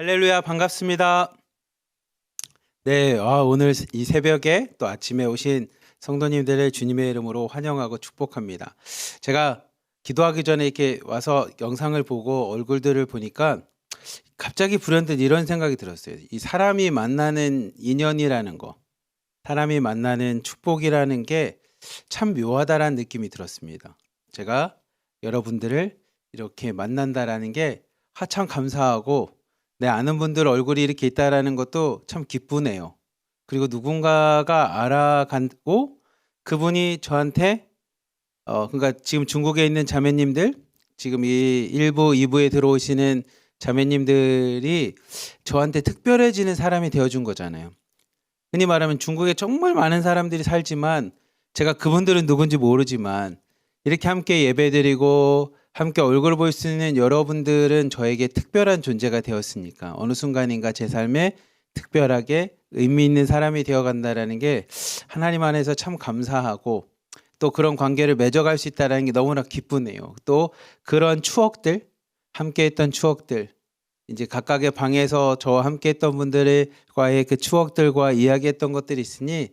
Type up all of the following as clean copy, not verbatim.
할렐루야, 반갑습니다. 네, 오늘 이 새벽에 또 아침에 오신 성도님들을 주님의 이름으로 환영하고 축복합니다. 제가 기도하기 전에 이렇게 와서 영상을 보고 얼굴들을 보니까 갑자기 불현듯 이런 생각이 들었어요. 이 사람이 만나는 인연이라는 거, 사람이 만나는 축복이라는 게 참 묘하다라는 느낌이 들었습니다. 제가 여러분들을 이렇게 만난다라는 게 참 감사하고, 내 아는 분들 얼굴이 이렇게 있다라는 것도 참 기쁘네요. 그리고 누군가가 알아가고 그분이 저한테 그러니까 지금 중국에 있는 자매님들, 지금 이 1부, 2부에 들어오시는 자매님들이 저한테 특별해지는 사람이 되어준 거잖아요. 흔히 말하면 중국에 정말 많은 사람들이 살지만 제가 그분들은 누군지 모르지만 이렇게 함께 예배드리고 함께 얼굴 볼 수 있는 여러분들은 저에게 특별한 존재가 되었으니까 어느 순간인가 제 삶에 특별하게 의미 있는 사람이 되어간다라는 게 하나님 안에서 참 감사하고, 또 그런 관계를 맺어갈 수 있다는 게 너무나 기쁘네요. 또 그런 추억들, 함께 했던 추억들, 이제 각각의 방에서 저와 함께 했던 분들과의 그 추억들과 이야기했던 것들이 있으니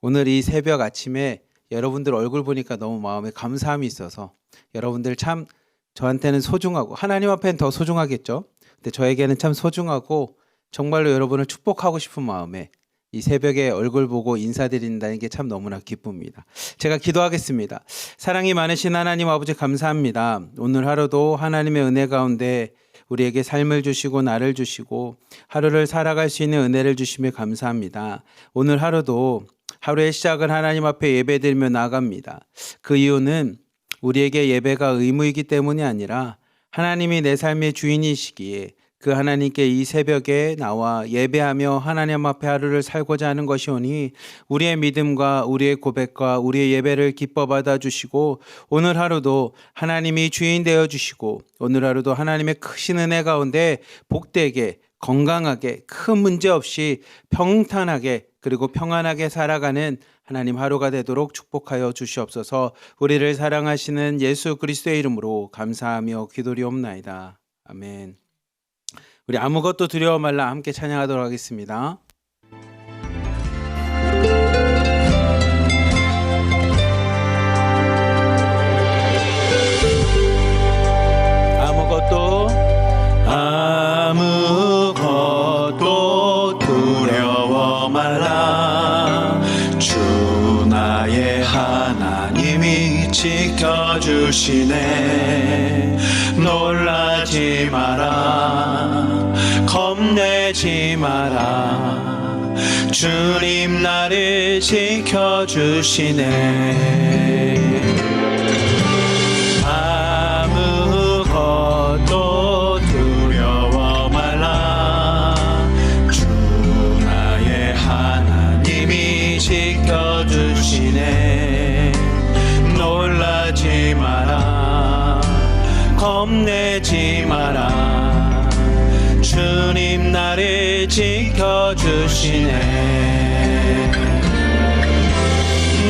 오늘 이 새벽 아침에 여러분들 얼굴 보니까 너무 마음에 감사함이 있어서, 여러분들 참 저한테는 소중하고 하나님 앞에는 더 소중하겠죠. 근데 저에게는 참 소중하고 정말로 여러분을 축복하고 싶은 마음에 이 새벽에 얼굴 보고 인사드린다는 게 참 너무나 기쁩니다. 제가 기도하겠습니다. 사랑이 많으신 하나님 아버지, 감사합니다. 오늘 하루도 하나님의 은혜 가운데 우리에게 삶을 주시고 나를 주시고 하루를 살아갈 수 있는 은혜를 주시며 감사합니다. 오늘 하루도 하루의 시작을 하나님 앞에 예배드리며 나아갑니다. 그 이유는 우리에게 예배가 의무이기 때문이 아니라 하나님이 내 삶의 주인이시기에 그 하나님께 이 새벽에 나와 예배하며 하나님 앞에 하루를 살고자 하는 것이오니 우리의 믿음과 우리의 고백과 우리의 예배를 기뻐 받아주시고, 오늘 하루도 하나님이 주인 되어주시고 오늘 하루도 하나님의 크신 은혜 가운데 복되게 건강하게 큰 문제 없이 평탄하게 그리고 평안하게 살아가는 하나님 하루가 되도록 축복하여 주시옵소서. 우리를 사랑하시는 예수 그리스도의 이름으로 감사하며 기도리옵나이다. 아멘. 우리 아무것도 두려워 말라 함께 찬양하도록 하겠습니다. 아무것도 두려워 말라. 주 나의 하나님이 지켜주시네. 놀라지 마라, 겁내지 마라. 주님 나를 지켜주시네. 아무것도 두려워 말라. 주 나의 하나님이 지켜주시네. 놀라지 마라, 겁내지 마라. 주님 나를 지켜주시네.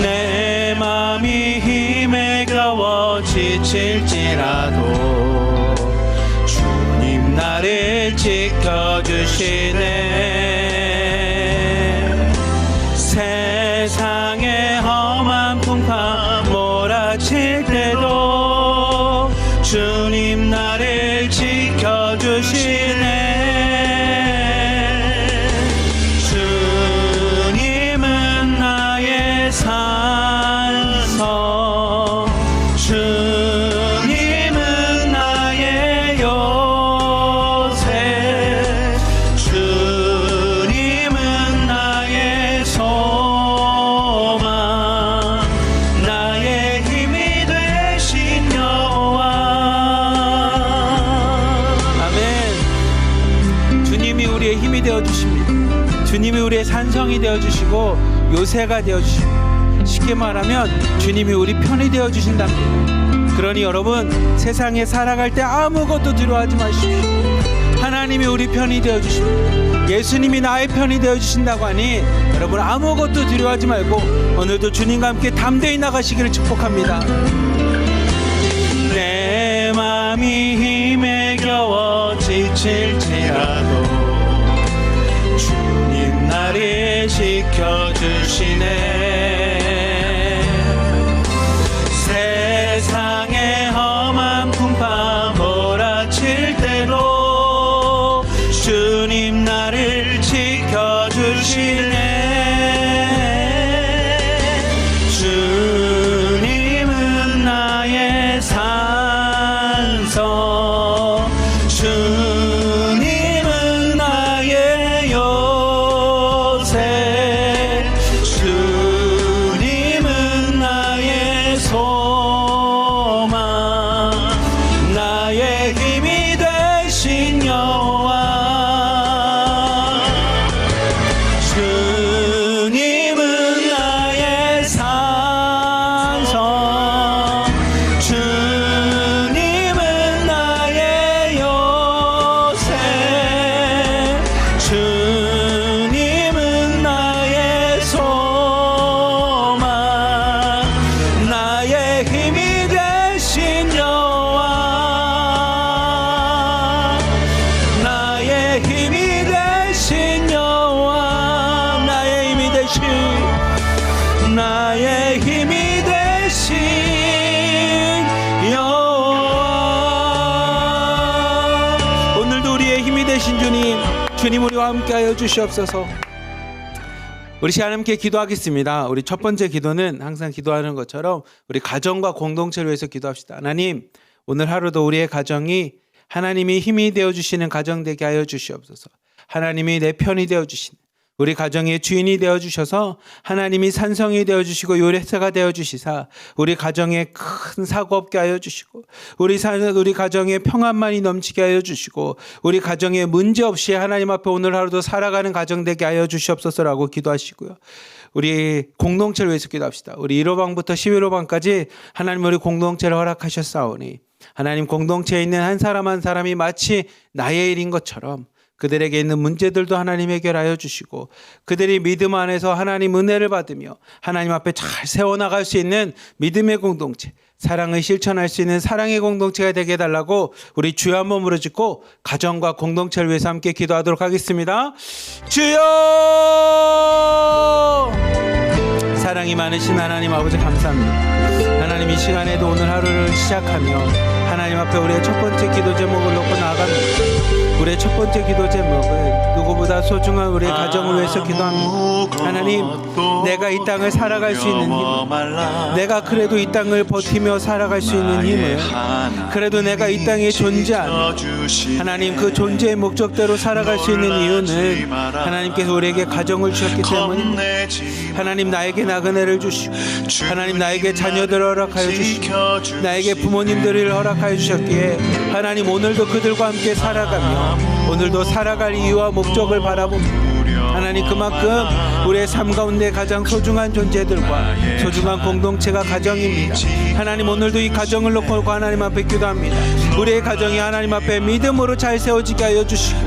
내 맘이 힘에 겨워 지칠지라도 주님 나를 지켜주시네. 세상의 험한 풍파 몰아칠 때도 주님 나를 지켜주시네. 주님은 나의 산성, 주님은 나의 요새, 주님은 나의 소망, 나의 힘이 되신 여호와. 아멘. 주님이 우리의 힘이 되어주십니다. 주님이 우리의 산성이 되어주시고 요새가 되어주십니다. 쉽게 말하면 주님이 우리 편이 되어주신답니다. 그러니 여러분, 세상에 살아갈 때 아무것도 두려워하지 마십시오. 하나님이 우리 편이 되어주십니다. 예수님이 나의 편이 되어주신다고 하니 여러분 아무것도 두려워하지 말고 오늘도 주님과 함께 담대히 나가시기를 축복합니다. 내 맘이 힘에 겨워 지칠지라도 지켜주시네. 세상의 험한 풍파 몰아칠 때로 주님 나를 지켜주시네. 주님은 나의 산성, 주님은 나의 요새, 주님은 나의 소망, 나의 힘이 되신 여호와. 주님은 나의 산성, 주님은 나의 요새, 주님은 나의 소망, 나의 힘이 되신 여호와. 나의 힘이 되신 여호와. 나의 힘이 되신, 나의 힘이 되신 여호와. 오늘도 우리의 힘이 되신 주님, 주님 우리와 함께하여 주시옵소서. 우리 시간 함께 기도하겠습니다. 우리 첫 번째 기도는 항상 기도하는 것처럼 우리 가정과 공동체를 위해서 기도합시다. 하나님, 오늘 하루도 우리의 가정이 하나님이 힘이 되어주시는 가정 되게 하여 주시옵소서. 하나님이 내 편이 되어주시는 우리 가정의 주인이 되어주셔서 하나님이 산성이 되어주시고 요새가 되어주시사 우리 가정에 큰 사고 없게 하여 주시고 우리 가정에 평안만이 넘치게 하여 주시고 우리 가정에 문제 없이 하나님 앞에 오늘 하루도 살아가는 가정 되게 하여 주시옵소서라고 기도하시고요. 우리 공동체를 위해서 기도합시다. 우리 1호방부터 11호방까지 하나님 우리 공동체를 허락하셨사오니 하나님 공동체에 있는 한 사람 한 사람이 마치 나의 일인 것처럼 그들에게 있는 문제들도 하나님 해결하여 주시고 그들이 믿음 안에서 하나님 은혜를 받으며 하나님 앞에 잘 세워나갈 수 있는 믿음의 공동체, 사랑을 실천할 수 있는 사랑의 공동체가 되게 해달라고 우리 주여 한번 부르짖고 가정과 공동체를 위해서 함께 기도하도록 하겠습니다. 주여! 사랑이 많으신 하나님 아버지 감사합니다. 하나님 이 시간에도 오늘 하루를 시작하며 하나님 앞에 우리의 첫 번째 기도 제목을 놓고 나아갑니다. 우리의 첫 번째 기도 제목은 누구보다 소중한 우리의 가정을 위해서 기도합니다. 하나님, 내가 이 땅을 살아갈 수 있는 힘, 내가 그래도 이 땅을 버티며 살아갈 수 있는 힘을, 그래도 내가 이 땅에 존재하며 하나님 그 존재의 목적대로 살아갈 수 있는 이유는 하나님께서 우리에게 가정을 주셨기 때문입니다. 하나님, 나에게 나그네를 주시고 하나님 나에게 자녀들을 허락하여 주시고 나에게 부모님들을 허락하여 주셨기에 하나님 오늘도 그들과 함께 살아가며 오늘도 살아갈 이유와 목적을 바라봅니다. 하나님, 그만큼 우리의 삶 가운데 가장 소중한 존재들과 소중한 공동체가 가정입니다. 하나님, 오늘도 이 가정을 놓고 하나님 앞에 기도합니다. 우리의 가정이 하나님 앞에 믿음으로 잘 세워지게 하여 주시고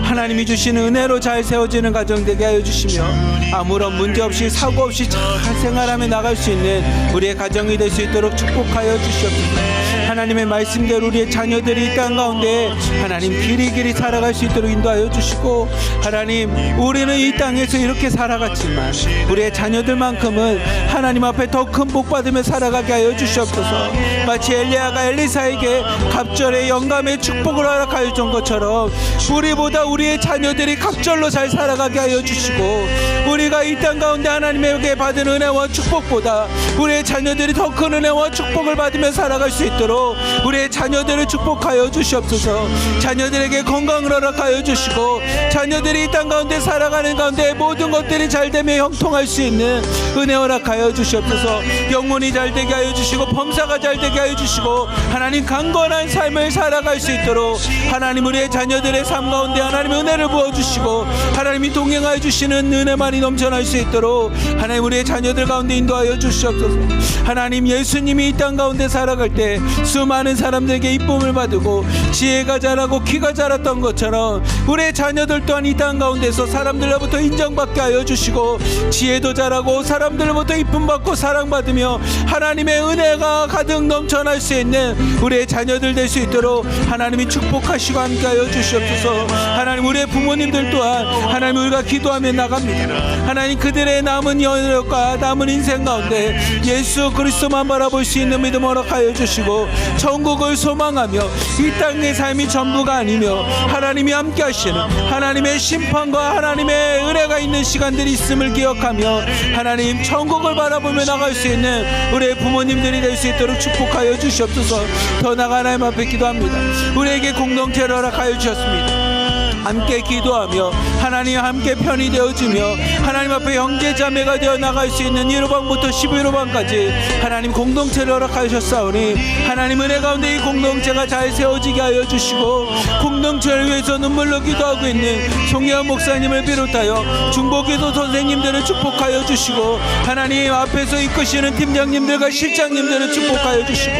하나님이 주시는 은혜로 잘 세워지는 가정 되게 하여 주시며 아무런 문제 없이 사고 없이 잘 생활하며 나갈 수 있는 우리의 가정이 될 수 있도록 축복하여 주시옵소서. 하나님의 말씀대로 우리의 자녀들이 이 땅 가운데 하나님 길이 살아갈 수 있도록 인도하여 주시고 하나님, 우리는 이 땅에서 이렇게 살아갔지만 우리의 자녀들만큼은 하나님 앞에 더 큰 복 받으며 살아가게 하여 주시옵소서. 마치 엘리야가 엘리사에게 갑절의 영감의 축복을 허락하여 준 것처럼 우리보다 우리의 자녀들이 갑절로 잘 살아가게 하여 주시고 우리가 이 땅 가운데 하나님에게 받은 은혜와 축복보다 우리의 자녀들이 더 큰 은혜와 축복을 받으며 살아갈 수 있도록 우리의 자녀들을 축복하여 주시옵소서. 자녀들에게 건강을 허락하여 주시고 자녀들이 이 땅 가운데 살아가는 가운데 모든 것들이 잘되며 형통할 수 있는 은혜 허락하여 주시옵소서. 영혼이 잘되게 하여 주시고 범사가 잘되게 하여 주시고 하나님 강건한 삶을 살아갈 수 있도록 하나님 우리의 자녀들의 삶 가운데 하나님 은혜를 부어주시고 하나님이 동행하여 주시는 은혜만이 넘쳐날 수 있도록 하나님 우리의 자녀들 가운데 인도하여 주시옵소서. 하나님, 예수님이 이 땅 가운데 살아갈 때 수많은 사람들에게 이쁨을 받고 지혜가 자라고 키가 자랐던 것처럼 우리의 자녀들 또한 이 땅 가운데서 사람들로부터 인정받게 하여 주시고 지혜도 자라고 사람들로부터 이쁨 받고 사랑받으며 하나님의 은혜가 가득 넘쳐날 수 있는 우리의 자녀들 될 수 있도록 하나님이 축복하시고 함께하여 주시옵소서. 하나님, 우리의 부모님들 또한 하나님 우리가 기도하며 나갑니다. 하나님 그들의 남은 여력과 남은 인생 가운데 예수 그리스도만 바라볼 수 있는 믿음 허락하여 주시고 천국을 소망하며 이 땅의 삶이 전부가 아니며 하나님이 함께 하시는 하나님의 심판과 하나님의 은혜가 있는 시간들이 있음을 기억하며 하나님 천국을 바라보며 나갈 수 있는 우리의 부모님들이 될 수 있도록 축복하여 주시옵소서. 더 나아가 하나님 앞에 기도합니다. 우리에게 공동체를 허락하여 주셨습니다. 함께 기도하며 하나님 함께 편이 되어주며 하나님 앞에 형제자매가 되어 나갈 수 있는 1호방부터 11호방까지 하나님 공동체를 허락하셨사오니 하나님 은혜 가운데 이 공동체가 잘 세워지게 하여 주시고 공동체를 위해서 눈물로 기도하고 있는 송혜원 목사님을 비롯하여 중보기도 선생님들을 축복하여 주시고 하나님 앞에서 이끄시는 팀장님들과 실장님들을 축복하여 주시고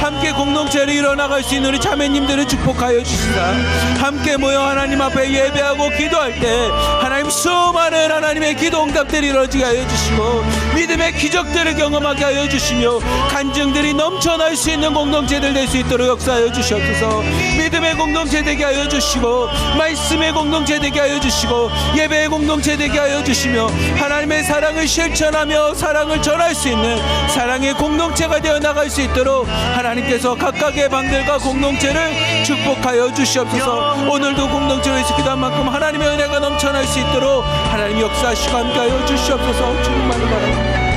함께 공동체를 이뤄나갈 수 있는 우리 자매님들을 축복하여 주시다. 함께 모여 하나님 앞에 예배하고 기도할 때 하나님 수많은 하나님의 기도 응답들이 이루어지게 하여 주시고 믿음의 기적들을 경험하게 하여 주시며 간증들이 넘쳐날 수 있는 공동체들 될 수 있도록 역사하여 주시옵소서. 믿음의 공동체 되게 하여 주시고 말씀의 공동체 되게 하여 주시고 예배의 공동체 되게 하여 주시며 하나님의 사랑을 실천하며 사랑을 전할 수 있는 사랑의 공동체가 되어 나갈 수 있도록 하나님께서 각각의 방들과 공동체를 축복하여 주시옵소서. 오늘도 공동체로 기도한 만큼 하나님의 은혜가 넘쳐날 수 있도록 하나님 역사하시고 함께하여 주시옵소서. 주님만을 바랍니다.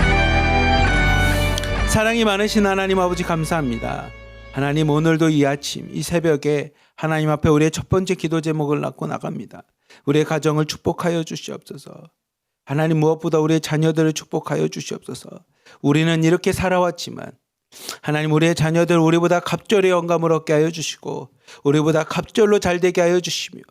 사랑이 많으신 하나님 아버지 감사합니다. 하나님 오늘도 이 아침 이 새벽에 하나님 앞에 우리의 첫 번째 기도 제목을 갖고 나갑니다. 우리의 가정을 축복하여 주시옵소서. 하나님 무엇보다 우리의 자녀들을 축복하여 주시옵소서. 우리는 이렇게 살아왔지만 하나님 우리의 자녀들 우리보다 갑절의 영감을 얻게 하여 주시고 우리보다 갑절로 잘되게 하여 주시며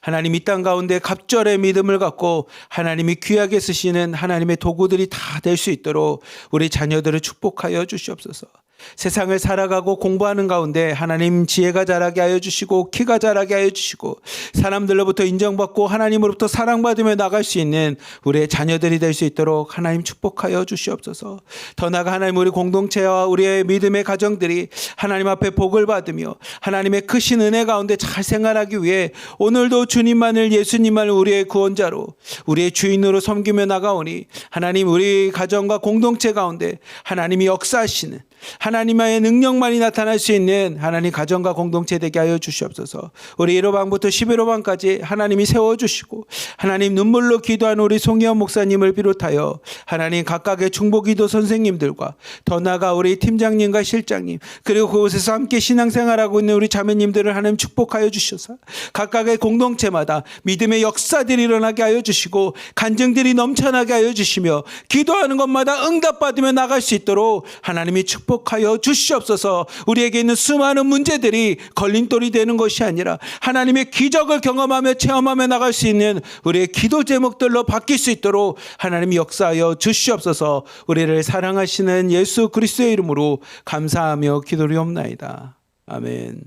하나님 이 땅 가운데 갑절의 믿음을 갖고 하나님이 귀하게 쓰시는 하나님의 도구들이 다 될 수 있도록 우리 자녀들을 축복하여 주시옵소서. 세상을 살아가고 공부하는 가운데 하나님 지혜가 자라게 하여 주시고 키가 자라게 하여 주시고 사람들로부터 인정받고 하나님으로부터 사랑받으며 나갈 수 있는 우리의 자녀들이 될 수 있도록 하나님 축복하여 주시옵소서. 더 나아가 하나님 우리 공동체와 우리의 믿음의 가정들이 하나님 앞에 복을 받으며 하나님의 크신 은혜 가운데 잘 생활하기 위해 오늘도 주님만을 예수님만을 우리의 구원자로 우리의 주인으로 섬기며 나가오니 하나님 우리 가정과 공동체 가운데 하나님이 역사하시는 하나님의 능력만이 나타날 수 있는 하나님 가정과 공동체 되게 하여 주시옵소서. 우리 1호방부터 11호방까지 하나님이 세워주시고 하나님 눈물로 기도하는 우리 송혜원 목사님을 비롯하여 하나님 각각의 중보기도 선생님들과 더 나아가 우리 팀장님과 실장님 그리고 그곳에서 함께 신앙생활하고 있는 우리 자매님들을 하나님 축복하여 주셔서 각각의 공동체마다 믿음의 역사들이 일어나게 하여 주시고 간증들이 넘쳐나게 하여 주시며 기도하는 것마다 응답받으며 나갈 수 있도록 하나님이 축복하여 주시옵소서. 우리에게 있는 수많은 문제들이 걸림돌이 되는 것이 아니라 하나님의 기적을 경험하며 체험하며 나갈 수 있는 우리의 기도 제목들로 바뀔 수 있도록 하나님이 역사하여 주시옵소서. 우리를 사랑하시는 예수 그리스도의 이름으로 감사하며 기도리옵나이다. 아멘.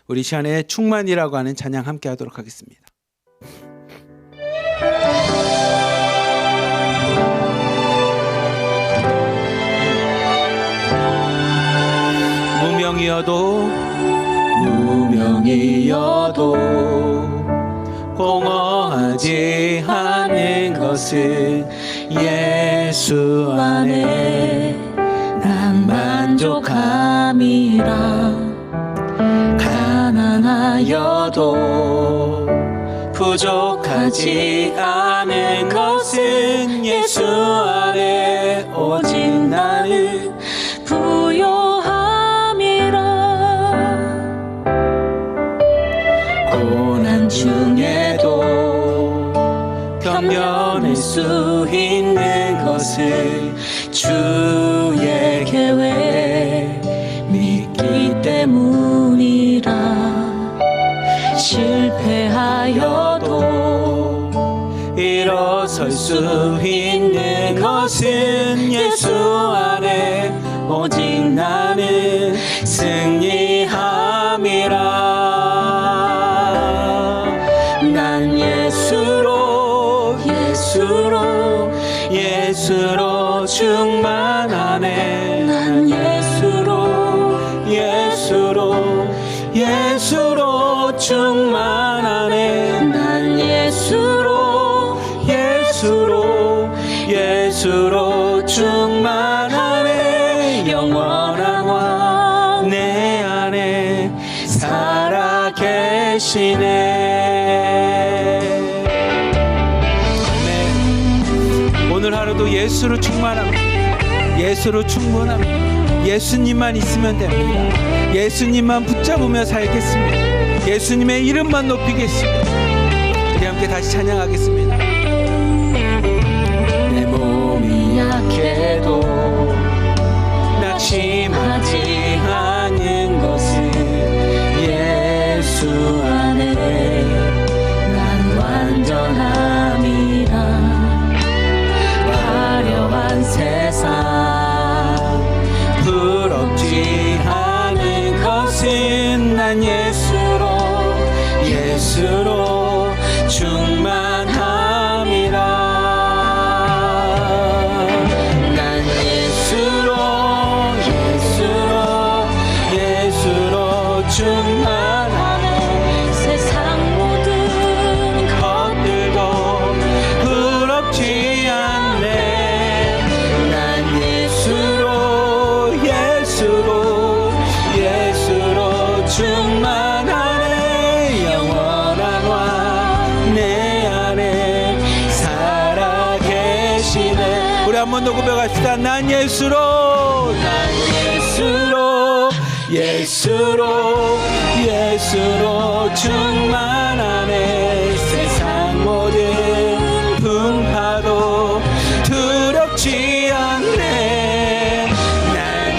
우리 시간에 충만이라고 하는 찬양 함께 하도록 하겠습니다. 무명이어도 공허하지 않은 것은 예수 안에 난 만족함이라. 가난하여도 부족하지 않은 것은 예수 안에 오직 나는 고난 중에도 견뎌낼 수 있는 것을 주의 계획 믿기 때문이라. 실패하여도 일어설 수 있는 것은 예수 안에 오직 나는 승리함이라. 난 예수로 충만하네. 난 예수로 충만하네. 난 예수로 예수로 충만합니다. 예수로 충분합니다. 예수님만 있으면 됩니다. 예수님만 붙잡으며 살겠습니다. 예수님의 이름만 높이겠습니다. 우리 함께 다시 찬양하겠습니다. 내 몸이 약해도 낙심하지 않는 것은 예수 안에 난 완전함이라. 화려한 세상 부럽지 않은 것은 난 예수로 충만함이라. 난 예수로 충만하네. 세상 모든 것들도 부럽지 않네. 난 예수로 충만하네. 영원한 왕 내 안에 살아계시네. 우리 한 번 더 고백합시다. 난 예수로 충만하네. 세상 모든 풍파도 두렵지 않네. 난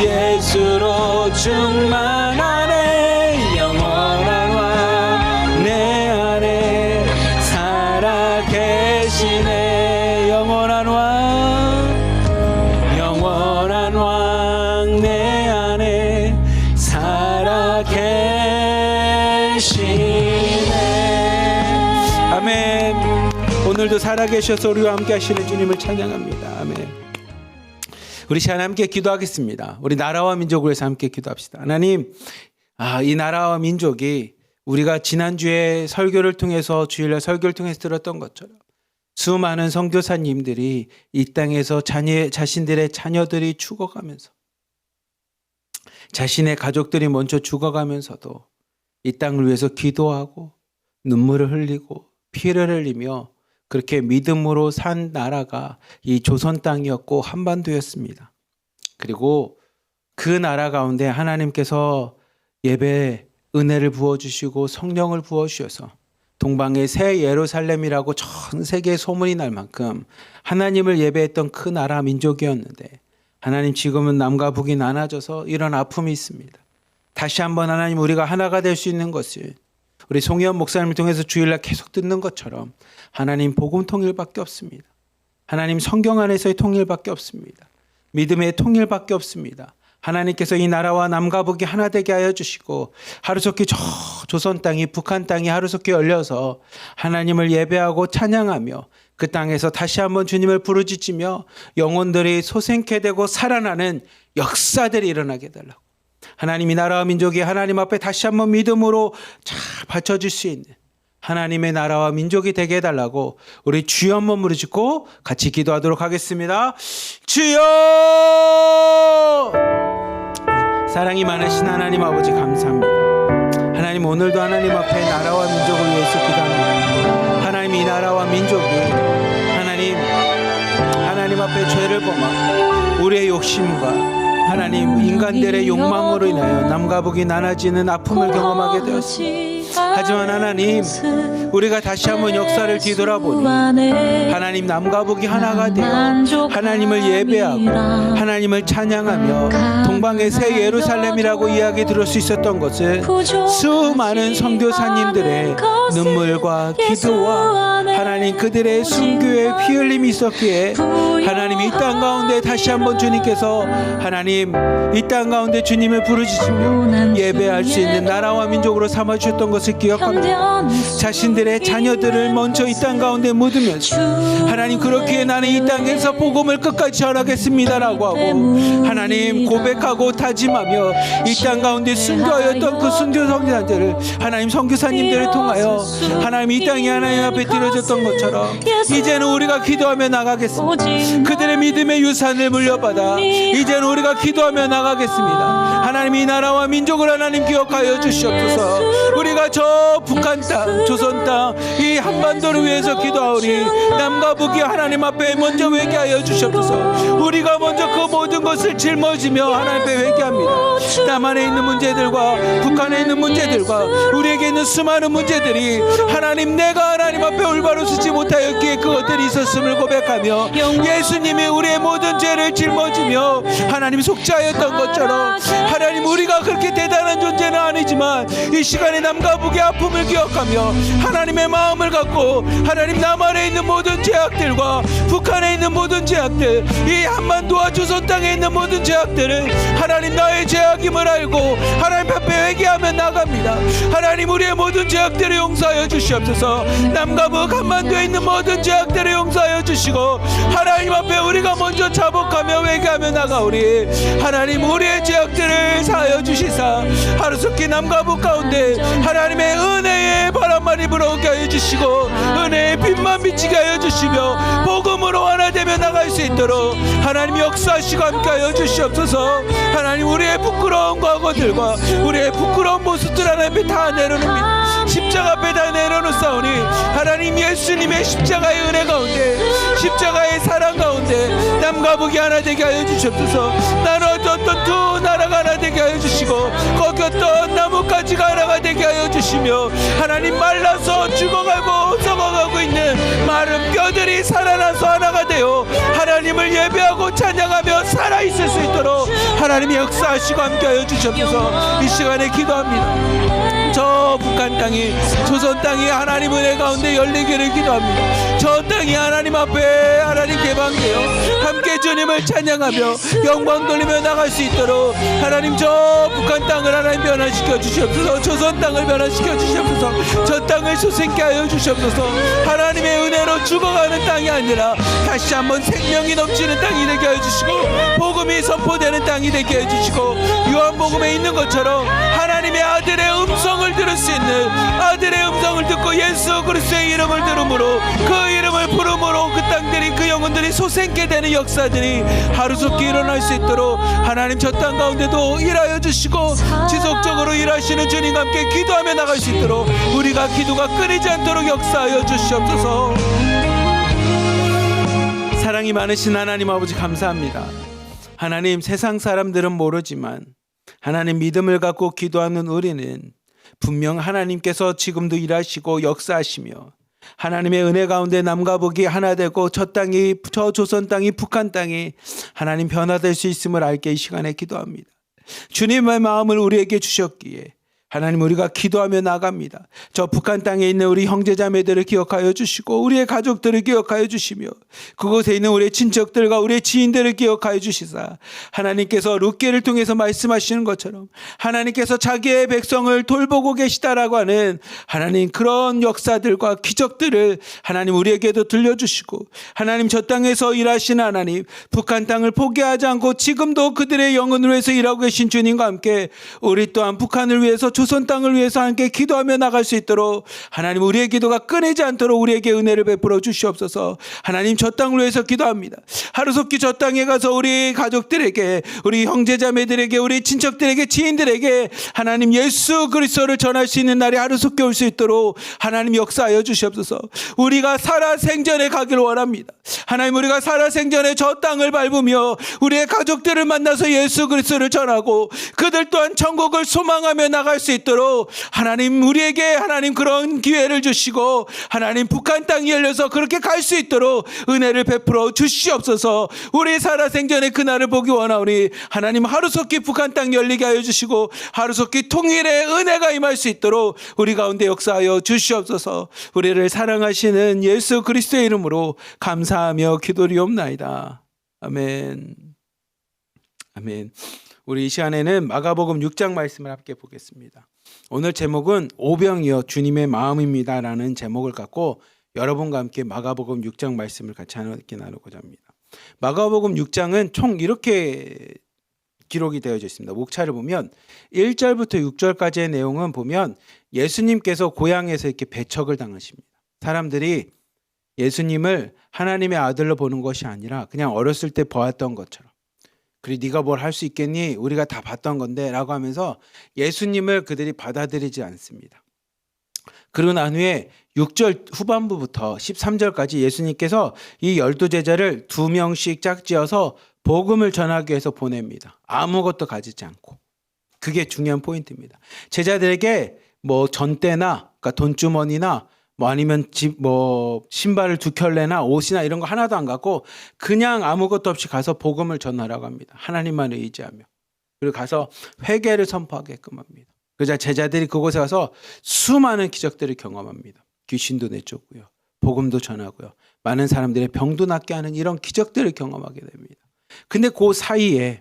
예수로 충만하네. 영원한 왕 내 안에 살아계시네. 영원한 왕 내 안에 살아계시네. 아멘. 오늘도 살아계셔서 우리와 함께 하시는 주님을 찬양합니다. 아멘. 우리 시간 함께 기도하겠습니다. 우리 나라와 민족을 위해서 함께 기도합시다. 하나님, 이 나라와 민족이 우리가 지난주에 설교를 통해서 주일날 설교를 통해서 들었던 것처럼 수많은 선교사님들이 이 땅에서 자신들의 자녀들이 죽어가면서 자신의 가족들이 먼저 죽어가면서도 이 땅을 위해서 기도하고 눈물을 흘리고 피를 흘리며 그렇게 믿음으로 산 나라가 이 조선 땅이었고 한반도였습니다. 그리고 그 나라 가운데 하나님께서 예배 은혜를 부어주시고 성령을 부어주셔서 동방의 새 예루살렘이라고 전 세계에 소문이 날 만큼 하나님을 예배했던 그 나라 민족이었는데 하나님 지금은 남과 북이 나눠져서 이런 아픔이 있습니다. 다시 한번 하나님 우리가 하나가 될 수 있는 것을 우리 송혜원 목사님을 통해서 주일날 계속 듣는 것처럼 하나님 복음 통일밖에 없습니다. 하나님 성경 안에서의 통일밖에 없습니다. 믿음의 통일밖에 없습니다. 하나님께서 이 나라와 남과 북이 하나 되게 하여 주시고 하루속히 저 조선 땅이 북한 땅이 하루속히 열려서 하나님을 예배하고 찬양하며 그 땅에서 다시 한번 주님을 부르짖으며 영혼들이 소생케 되고 살아나는 역사들이 일어나게 해달라고. 하나님 이 나라와 민족이 하나님 앞에 다시 한번 믿음으로 잘 받쳐줄 수 있는 하나님의 나라와 민족이 되게 해달라고 우리 주여 한번 부르짖고 같이 기도하도록 하겠습니다. 주여! 사랑이 많으신 하나님 아버지 감사합니다. 하나님 오늘도 하나님 앞에 나라와 민족을 위해서 기도합니다. 하나님 이 나라와 민족이 하나님 앞에 죄를 범하고 우리의 욕심과 하나님 인간들의 욕망으로 인하여 남과 북이 나눠지는 아픔을 경험하게 되었습니다. 하지만 하나님 우리가 다시 한번 역사를 뒤돌아보니 하나님 남과 북이 하나가 되어 하나님을 예배하고 하나님을 찬양하며 동방의 새 예루살렘이라고 이야기 들을 수 있었던 것은 수많은 선교사님들의 눈물과 기도와 하나님 그들의 순교의 피 흘림이 있었기에 하나님 이 땅 가운데 다시 한번 주님께서 하나님 이 땅 가운데 주님을 부르짖으며 예배할 수 있는 나라와 민족으로 삼아주셨던 것을 기억합니다. 자신들의 자녀들을 먼저 이 땅 가운데 묻으면서 하나님 그렇기에 나는 이 땅에서 복음을 끝까지 전하겠습니다라고 하고 하나님 고백하고 다짐하며 이 땅 가운데 순교하였던 그 순교 선교사들을 하나님 선교사님들을 통하여 하나님 이 땅이 하나님 앞에 드려졌던 것처럼 이제는 우리가 기도하며 나가겠습니다. 그들의 믿음의 유산을 물려받아 이제는 우리가 기도하며 나가겠습니다. 하나님 이 나라와 민족을 하나님 기억하여 주시옵소서. 우리가 저 북한 땅, 조선 땅, 이 한반도를 위해서 기도하오니 남과 북이 하나님 앞에 먼저 회개하여 주시옵소서. 우리가 먼저 그 모든 것을 짊어지며 하나님 앞에 회개합니다. 남 안에 있는 문제들과 북한에 있는 문제들과 우리에게 있는 수많은 문제들이 하나님 내가 하나님 앞에 올바로 서지 못하였기에 그것들이 있었음을 고백하며 예수님이 우리의 모든 죄를 짊어지며 하나님 속죄하였던 것처럼 하나님 우리가 그렇게 대단한 존재는 아니지만 이 시간에 남과 북의 아픔을 기억하며 하나님의 마음을 갖고 하나님 남 안에 있는 모든 죄악들과 북한에 있는 모든 죄악들, 이 한반도와 조선 땅에 있는 모든 죄악들을 하나님 나의 죄악임을 알고 하나님 앞에 회개하며 나갑니다. 하나님 우리의 모든 죄악들을 용서하여 주시옵소서. 남과 북 한반도에 있는 모든 죄악들을 용서하여 주시고 하나님 앞에 우리가 먼저 자복하며 회개하며 나가오리. 하나님 우리의 죄악들을 사하여 주시사 하루속히 남과 북 가운데 하나님의 은혜의 바람만이 불어오게 하여 주시고 은혜의 빛만 비치게 하여 주시며 복음으로 하나되며 나갈 수 있도록 하나님 역사하시고 함께하여 주시옵소서. 하나님 우리의 부끄러운 과거들과 우리의 부끄러운 모습들 하나님 다 내려놓습니다. 십자가 앞에 다 내려놓사오니 하나님 예수님의 십자가의 은혜 가운데 십자가의 사랑 가운데 남과 북이 하나 되게 하여 주시옵소서. 나눠졌던 두 나라가 하나 되게 하여 주시고 꺾였던 나뭇가지가 하나가 되게 하여 주시며 하나님 말라서 죽어가고 썩어가고 있는 마른 뼈들이 살아나서 하나가 되어 하나님을 예배하고 찬양하며 살아있을 수 있도록 하나님이 역사하시고 함께하여 주시옵소서. 이 시간에 기도합니다. 저 북한 땅이 조선 땅이 하나님 은혜 가운데 열리기를 기도합니다. 저 땅이 하나님 앞에 하나님 개방되어 함께 주님을 찬양하며 영광 돌리며 나갈 수 있도록 하나님 저 북한 땅을 하나님 변화시켜 주시옵소서. 조선 땅을 변화시켜 주시옵소서. 저 땅을 소생케 하여 주시옵소서. 하나님의 은혜로 죽어가는 땅이 아니라 다시 한번 생명이 넘치는 땅이 되게 하여 주시고 복음이 선포되는 땅이 되게 해 주시고 요한복음에 있는 것처럼 하나님의 아들의 음성을 들을 수 있는 아들의 음성을 듣고 예수 그리스도의 이름을 들음으로 그 이름을 부름으로 그 땅들이 그 영혼들이 소생케 되는 역사들이 하루속히 일어날 수 있도록 하나님 저 땅 가운데도 일하여 주시고 지속적으로 일하시는 주님과 함께 기도하며 나갈 수 있도록 우리가 기도가 끊이지 않도록 역사하여 주시옵소서. 사랑이 많으신 하나님 아버지 감사합니다. 하나님 세상 사람들은 모르지만 하나님 믿음을 갖고 기도하는 우리는 분명 하나님께서 지금도 일하시고 역사하시며 하나님의 은혜 가운데 남과 북이 하나 되고 저 땅이 저 조선 땅이 북한 땅이 하나님 변화될 수 있음을 알게 이 시간에 기도합니다. 주님의 마음을 우리에게 주셨기에 하나님 우리가 기도하며 나갑니다. 저 북한 땅에 있는 우리 형제자매들을 기억하여 주시고 우리의 가족들을 기억하여 주시며 그곳에 있는 우리의 친척들과 우리의 지인들을 기억하여 주시사 하나님께서 룻기를 통해서 말씀하시는 것처럼 하나님께서 자기의 백성을 돌보고 계시다라고 하는 하나님 그런 역사들과 기적들을 하나님 우리에게도 들려주시고 하나님 저 땅에서 일하시는 하나님 북한 땅을 포기하지 않고 지금도 그들의 영혼을 위해서 일하고 계신 주님과 함께 우리 또한 북한을 위해서 조선 땅을 위해서 함께 기도하며 나갈 수 있도록 하나님 우리의 기도가 끊이지 않도록 우리에게 은혜를 베풀어 주시옵소서. 하나님 저 땅을 위해서 기도합니다. 하루속히 저 땅에 가서 우리 가족들에게 우리 형제자매들에게 우리 친척들에게 지인들에게 하나님 예수 그리스도를 전할 수 있는 날이 하루속히 올 수 있도록 하나님 역사하여 주시옵소서. 우리가 살아생전에 가기를 원합니다. 하나님 우리가 살아생전에 저 땅을 밟으며 우리의 가족들을 만나서 예수 그리스도를 전하고 그들 또한 천국을 소망하며 나갈 수 있도록 하나님 우리에게 하나님 그런 기회를 주시고 하나님 북한 땅이 열려서 그렇게 갈 수 있도록 은혜를 베풀어 주시옵소서. 우리 살아생전에 그날을 보기 원하오니 하나님 하루속히 북한 땅 열리게 하여 주시고 하루속히 통일의 은혜가 임할 수 있도록 우리 가운데 역사하여 주시옵소서. 우리를 사랑하시는 예수 그리스도의 이름으로 감사하며 기도리옵나이다. 아멘. 아멘. 우리 이 시간에는 마가복음 6장 말씀을 함께 보겠습니다. 오늘 제목은 오병이어 주님의 마음입니다 라는 제목을 갖고 여러분과 함께 마가복음 6장 말씀을 같이 함께 나누고자 합니다. 마가복음 6장은 총 이렇게 기록이 되어져 있습니다. 목차를 보면 1절부터 6절까지의 내용은 보면 예수님께서 고향에서 이렇게 배척을 당하십니다. 사람들이 예수님을 하나님의 아들로 보는 것이 아니라 그냥 어렸을 때 보았던 것처럼, 그래 네가 뭘 할 수 있겠니? 우리가 다 봤던 건데 라고 하면서 예수님을 그들이 받아들이지 않습니다. 그러고 난 후에 6절 후반부부터 13절까지 예수님께서 이 12제자를 2명씩 짝지어서 복음을 전하기 위해서 보냅니다. 아무것도 가지지 않고. 그게 중요한 포인트입니다. 제자들에게 뭐 전대나 그러니까 돈주머니나 뭐 아니면 신발을 2켤레나 옷이나 이런 거 하나도 안 갖고 그냥 아무것도 없이 가서 복음을 전하라고 합니다. 하나님만을 의지하며. 그리고 가서 회개를 선포하게끔 합니다. 그러자 제자들이 그곳에 가서 수많은 기적들을 경험합니다. 귀신도 내쫓고요. 복음도 전하고요. 많은 사람들의 병도 낫게 하는 이런 기적들을 경험하게 됩니다. 근데 그 사이에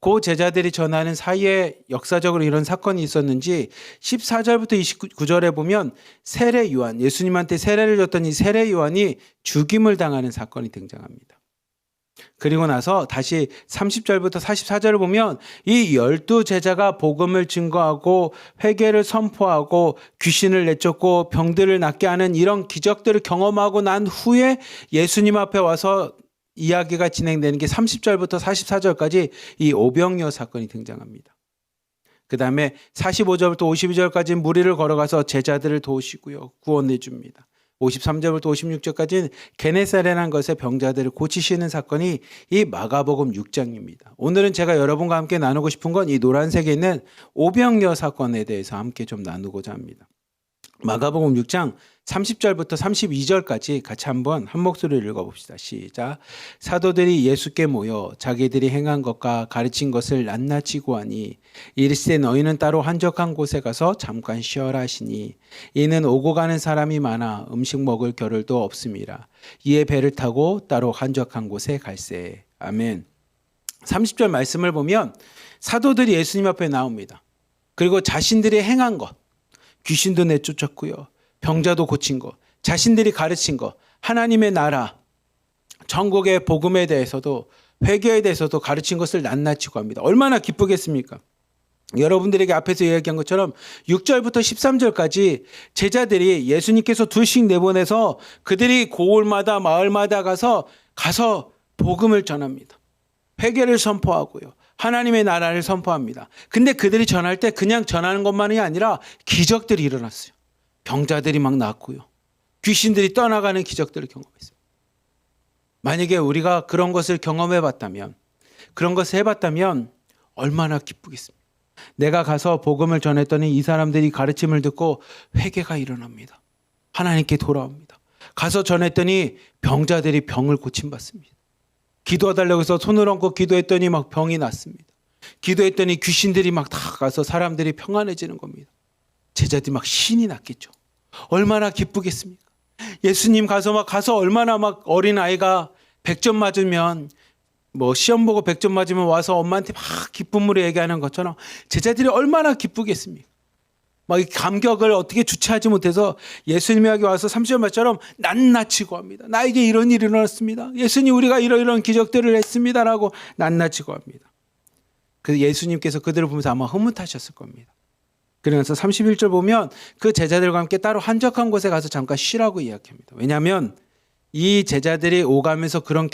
그 제자들이 전하는 사이에 역사적으로 이런 사건이 있었는지 14절부터 29절에 보면 세례 요한, 예수님한테 세례를 줬던 이 세례 요한이 죽임을 당하는 사건이 등장합니다. 그리고 나서 다시 30절부터 44절을 보면 이 12제자가 복음을 증거하고 회개를 선포하고 귀신을 내쫓고 병들을 낫게 하는 이런 기적들을 경험하고 난 후에 예수님 앞에 와서 이야기가 진행되는 게 30절부터 44절까지 이 오병이어 사건이 등장합니다. 그 다음에 45절부터 52절까지 무리를 걸어가서 제자들을 도우시고요. 구원해 줍니다. 53절부터 56절까지는 게네사렛이라는 것의 병자들을 고치시는 사건이 이 마가복음 6장입니다. 오늘은 제가 여러분과 함께 나누고 싶은 건 이 노란색에 있는 오병이어 사건에 대해서 함께 좀 나누고자 합니다. 마가복음 6장 30절부터 32절까지 같이 한번 한 목소리를 읽어봅시다. 시작. 사도들이 예수께 모여 자기들이 행한 것과 가르친 것을 낱낱이 고하니 이르시되 너희는 따로 한적한 곳에 가서 잠깐 쉬어라 하시니 이는 오고 가는 사람이 많아 음식 먹을 겨를도 없음이라. 이에 배를 타고 따로 한적한 곳에 갈세. 아멘. 30절 말씀을 보면 사도들이 예수님 앞에 나옵니다. 그리고 자신들이 행한 것, 귀신도 내쫓았고요. 병자도 고친 것, 자신들이 가르친 것, 하나님의 나라, 천국의 복음에 대해서도 회개에 대해서도 가르친 것을 낱낱이 구합니다. 얼마나 기쁘겠습니까? 여러분들에게 앞에서 이야기한 것처럼 6절부터 13절까지 제자들이 예수님께서 둘씩 내보내서 그들이 고을마다 마을마다 가서 복음을 전합니다. 회개를 선포하고요. 하나님의 나라를 선포합니다. 근데 그들이 전할 때 그냥 전하는 것만이 아니라 기적들이 일어났어요. 병자들이 막 낫고요. 귀신들이 떠나가는 기적들을 경험했습니다. 만약에 우리가 그런 것을 경험해봤다면, 그런 것을 해봤다면 얼마나 기쁘겠습니까? 내가 가서 복음을 전했더니 이 사람들이 가르침을 듣고 회개가 일어납니다. 하나님께 돌아옵니다. 가서 전했더니 병자들이 병을 고침받습니다. 기도해달라고 해서 손을 얹고 기도했더니 막 병이 났습니다. 기도했더니 귀신들이 막 다 가서 사람들이 평안해지는 겁니다. 제자들이 막 신이 났겠죠. 얼마나 기쁘겠습니까? 예수님 가서 얼마나 막 어린 아이가 100점 맞으면 시험 보고 100점 맞으면 와서 엄마한테 막 기쁨으로 얘기하는 것처럼 제자들이 얼마나 기쁘겠습니까? 막 이 감격을 어떻게 주체하지 못해서 예수님에게 와서 30절 말처럼 낱낱이 구합니다. 나에게 이런 일이 일어났습니다. 예수님 우리가 이런 기적들을 했습니다라고 낱낱이 구합니다. 그래서 예수님께서 그들을 보면서 아마 흐뭇하셨을 겁니다. 그러면서 31절 보면 그 제자들과 함께 따로 한적한 곳에 가서 잠깐 쉬라고 이야기합니다. 왜냐하면 이 제자들이 오가면서 그런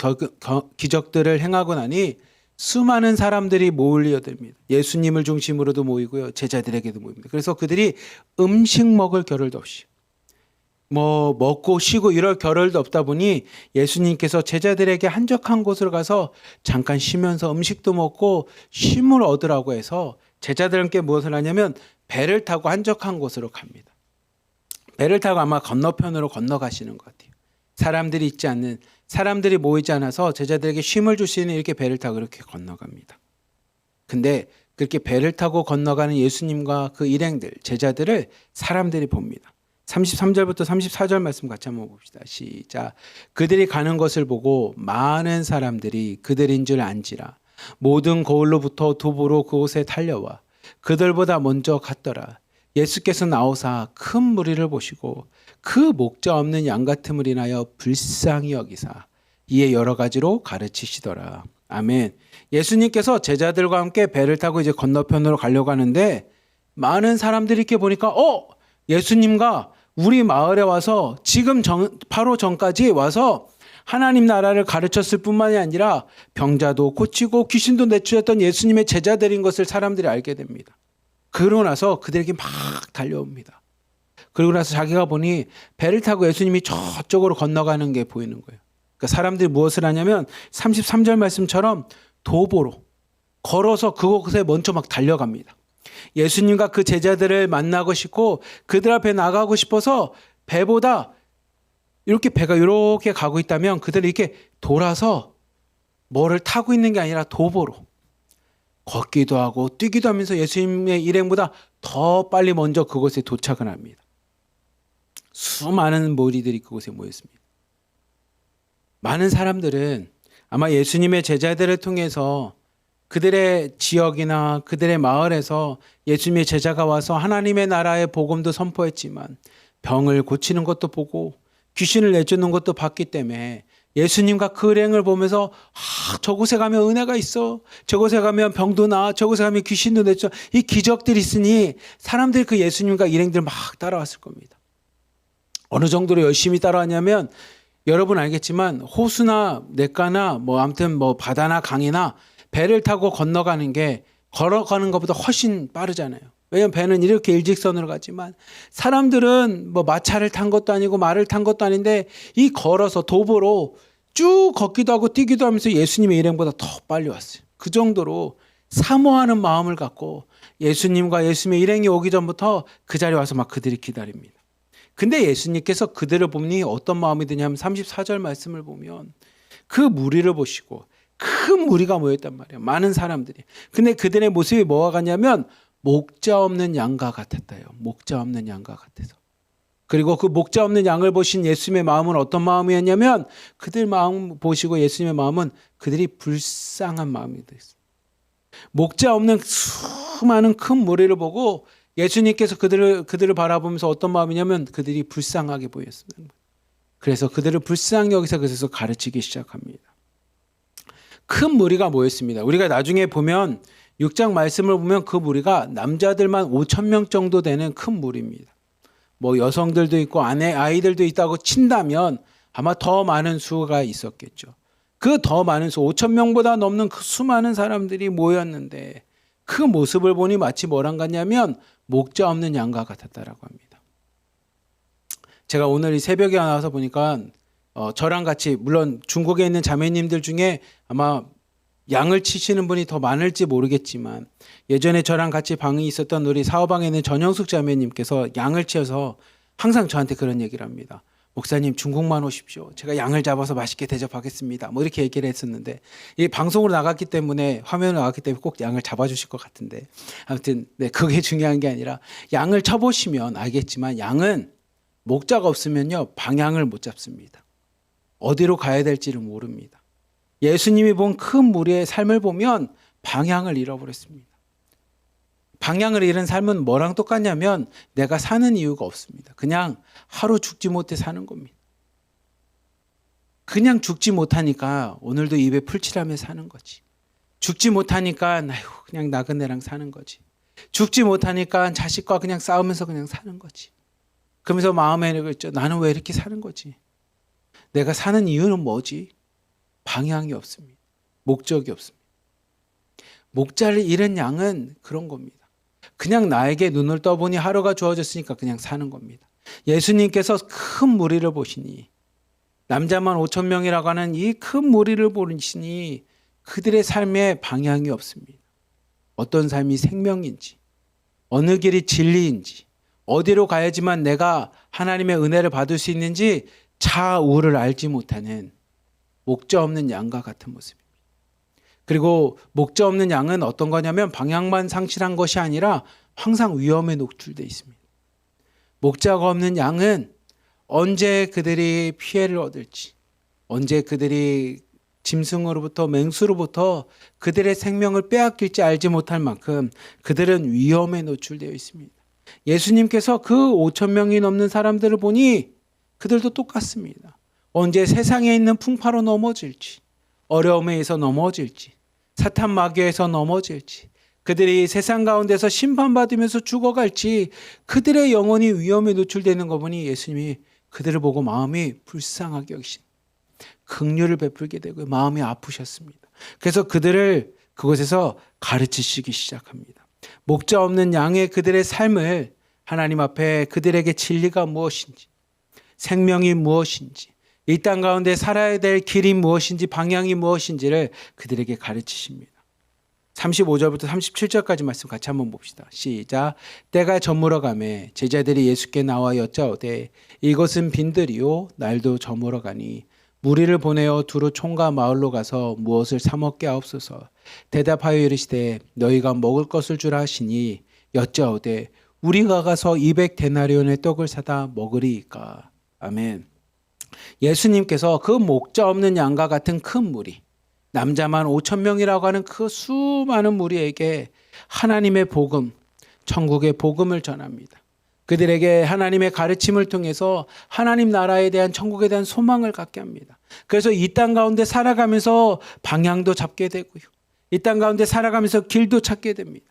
기적들을 행하고 나니 수많은 사람들이 몰려듭니다. 예수님을 중심으로도 모이고요. 제자들에게도 모입니다. 그래서 그들이 음식 먹을 겨를도 없이 먹고 쉬고 이럴 겨를도 없다 보니 예수님께서 제자들에게 한적한 곳으로 가서 잠깐 쉬면서 음식도 먹고 쉼을 얻으라고 해서 제자들께 무엇을 하냐면 배를 타고 한적한 곳으로 갑니다. 배를 타고 아마 건너편으로 건너가시는 것 같아요. 사람들이 모이지 않아서 제자들에게 쉼을 줄 수 있는 이렇게 배를 타고 그렇게 건너갑니다. 근데 그렇게 배를 타고 건너가는 예수님과 그 일행들, 제자들을 사람들이 봅니다. 33절부터 34절 말씀 같이 한번 봅시다. 시작. 그들이 가는 것을 보고 많은 사람들이 그들인 줄 안지라. 모든 거울로부터 두부로 그곳에 달려와 그들보다 먼저 갔더라. 예수께서 나오사 큰 무리를 보시고 그 목자 없는 양 같음을 인하여 불쌍히 여기사 이에 여러 가지로 가르치시더라. 아멘. 예수님께서 제자들과 함께 배를 타고 이제 건너편으로 가려고 하는데 많은 사람들이 이렇게 보니까 예수님과 우리 마을에 와서 지금 바로 전까지 와서 하나님 나라를 가르쳤을 뿐만이 아니라 병자도 고치고 귀신도 내쫓았던 예수님의 제자들인 것을 사람들이 알게 됩니다. 그러고 나서 그들에게 막 달려옵니다. 그리고 나서 자기가 보니 배를 타고 예수님이 저쪽으로 건너가는 게 보이는 거예요. 그러니까 사람들이 무엇을 하냐면 33절 말씀처럼 도보로 걸어서 그곳에 먼저 막 달려갑니다. 예수님과 그 제자들을 만나고 싶고 그들 앞에 나가고 싶어서 배보다 이렇게 배가 이렇게 가고 있다면 그들이 이렇게 돌아서 뭐를 타고 있는 게 아니라 도보로 걷기도 하고 뛰기도 하면서 예수님의 일행보다 더 빨리 먼저 그곳에 도착을 합니다. 수많은 무리들이 그곳에 모였습니다. 많은 사람들은 아마 예수님의 제자들을 통해서 그들의 지역이나 그들의 마을에서 예수님의 제자가 와서 하나님의 나라의 복음도 선포했지만 병을 고치는 것도 보고 귀신을 내쫓는 것도 봤기 때문에 예수님과 그 일행을 보면서 저곳에 가면 은혜가 있어, 저곳에 가면 병도 나아, 저곳에 가면 귀신도 내쫓아, 이 기적들이 있으니 사람들이 그 예수님과 일행들 막 따라왔을 겁니다. 어느 정도로 열심히 따라왔냐면 여러분 알겠지만 호수나 냇가나 아무튼 바다나 강이나 배를 타고 건너가는 게 걸어가는 것보다 훨씬 빠르잖아요. 왜냐하면 배는 이렇게 일직선으로 가지만 사람들은 마차를 탄 것도 아니고 말을 탄 것도 아닌데 이 걸어서 도보로 쭉 걷기도 하고 뛰기도 하면서 예수님의 일행보다 더 빨리 왔어요. 그 정도로 사모하는 마음을 갖고 예수님과 예수님의 일행이 오기 전부터 그 자리에 와서 막 그들이 기다립니다. 근데 예수님께서 그들을 보니 어떤 마음이 드냐면 34절 말씀을 보면 그 무리를 보시고 큰 무리가 모였단 말이에요. 많은 사람들이. 근데 그들의 모습이 뭐와 같냐면 목자 없는 양과 같았다요. 목자 없는 양과 같아서. 그리고 그 목자 없는 양을 보신 예수님의 마음은 어떤 마음이었냐면 그들 마음 보시고 예수님의 마음은 그들이 불쌍한 마음이 됐어요. 목자 없는 수많은 큰 무리를 보고 예수님께서 그들을 바라보면서 어떤 마음이냐면 그들이 불쌍하게 보였습니다. 그래서 그들을 불쌍히 여기서 그래서 가르치기 시작합니다. 큰 무리가 모였습니다. 우리가 나중에 보면 6장 말씀을 보면 그 무리가 남자들만 5,000명 정도 되는 큰 무리입니다. 여성들도 있고 아이들도 있다고 친다면 아마 더 많은 수가 있었겠죠. 그 더 많은 수 5,000명보다 넘는 그 수많은 사람들이 모였는데 그 모습을 보니 마치 뭐랑 같냐면 목자 없는 양과 같았다라고 합니다. 제가 오늘 이 새벽에 나와서 보니까 저랑 같이 물론 중국에 있는 자매님들 중에 아마 양을 치시는 분이 더 많을지 모르겠지만 예전에 저랑 같이 방이 있었던 우리 사업방에 있는 전영숙 자매님께서 양을 치어서 항상 저한테 그런 얘기를 합니다. 목사님 중국만 오십시오. 제가 양을 잡아서 맛있게 대접하겠습니다. 이렇게 얘기를 했었는데 이 방송으로 나갔기 때문에 화면으로 나갔기 때문에 꼭 양을 잡아주실 것 같은데 아무튼 그게 중요한 게 아니라 양을 쳐보시면 알겠지만 양은 목자가 없으면요 방향을 못 잡습니다. 어디로 가야 될지를 모릅니다. 예수님이 본 큰 무리의 삶을 보면 방향을 잃어버렸습니다. 방향을 잃은 삶은 뭐랑 똑같냐면 내가 사는 이유가 없습니다. 그냥 하루 죽지 못해 사는 겁니다. 그냥 죽지 못하니까 오늘도 입에 풀칠하며 사는 거지. 죽지 못하니까 그냥 나그네랑 사는 거지. 죽지 못하니까 자식과 그냥 싸우면서 그냥 사는 거지. 그러면서 마음에 그랬죠. 나는 왜 이렇게 사는 거지? 내가 사는 이유는 뭐지? 방향이 없습니다. 목적이 없습니다. 목자를 잃은 양은 그런 겁니다. 그냥 나에게 눈을 떠보니 하루가 주어졌으니까 그냥 사는 겁니다. 예수님께서 큰 무리를 보시니 남자만 5,000명이라고 하는 이 큰 무리를 보시니 그들의 삶에 방향이 없습니다. 어떤 삶이 생명인지 어느 길이 진리인지 어디로 가야지만 내가 하나님의 은혜를 받을 수 있는지 좌우를 알지 못하는 목자 없는 양과 같은 모습입니다. 그리고 목자 없는 양은 어떤 거냐면 방향만 상실한 것이 아니라 항상 위험에 노출되어 있습니다. 목자가 없는 양은 언제 그들이 피해를 얻을지, 언제 그들이 짐승으로부터 맹수로부터 그들의 생명을 빼앗길지 알지 못할 만큼 그들은 위험에 노출되어 있습니다. 예수님께서 그 5,000명이 넘는 사람들을 보니 그들도 똑같습니다. 언제 세상에 있는 풍파로 넘어질지, 어려움에 의해서 넘어질지, 사탄 마귀에서 넘어질지, 그들이 세상 가운데서 심판받으면서 죽어갈지 그들의 영혼이 위험에 노출되는 거 보니 예수님이 그들을 보고 마음이 불쌍하게 여기신 긍휼을 베풀게 되고 마음이 아프셨습니다. 그래서 그들을 그곳에서 가르치시기 시작합니다. 목자 없는 양의 그들의 삶을 하나님 앞에 그들에게 진리가 무엇인지, 생명이 무엇인지, 이 땅 가운데 살아야 될 길이 무엇인지, 방향이 무엇인지를 그들에게 가르치십니다. 35절부터 37절까지 말씀 같이 한번 봅시다. 시작. 때가 저물어 가매 제자들이 예수께 나와 여짜오되 이것은 빈들이요 날도 저물어 가니 무리를 보내어 두루 총과 마을로 가서 무엇을 사 먹게 하옵소서. 대답하여 이르시되 너희가 먹을 것을 주라 하시니 여짜오되 우리가 가서 200데나리온의 떡을 사다 먹으리이까. 아멘. 예수님께서 그 목자 없는 양과 같은 큰 무리, 남자만 5,000명이라고 하는 그 수많은 무리에게 하나님의 복음, 천국의 복음을 전합니다. 그들에게 하나님의 가르침을 통해서 하나님 나라에 대한, 천국에 대한 소망을 갖게 합니다. 그래서 이 땅 가운데 살아가면서 방향도 잡게 되고요, 이 땅 가운데 살아가면서 길도 찾게 됩니다.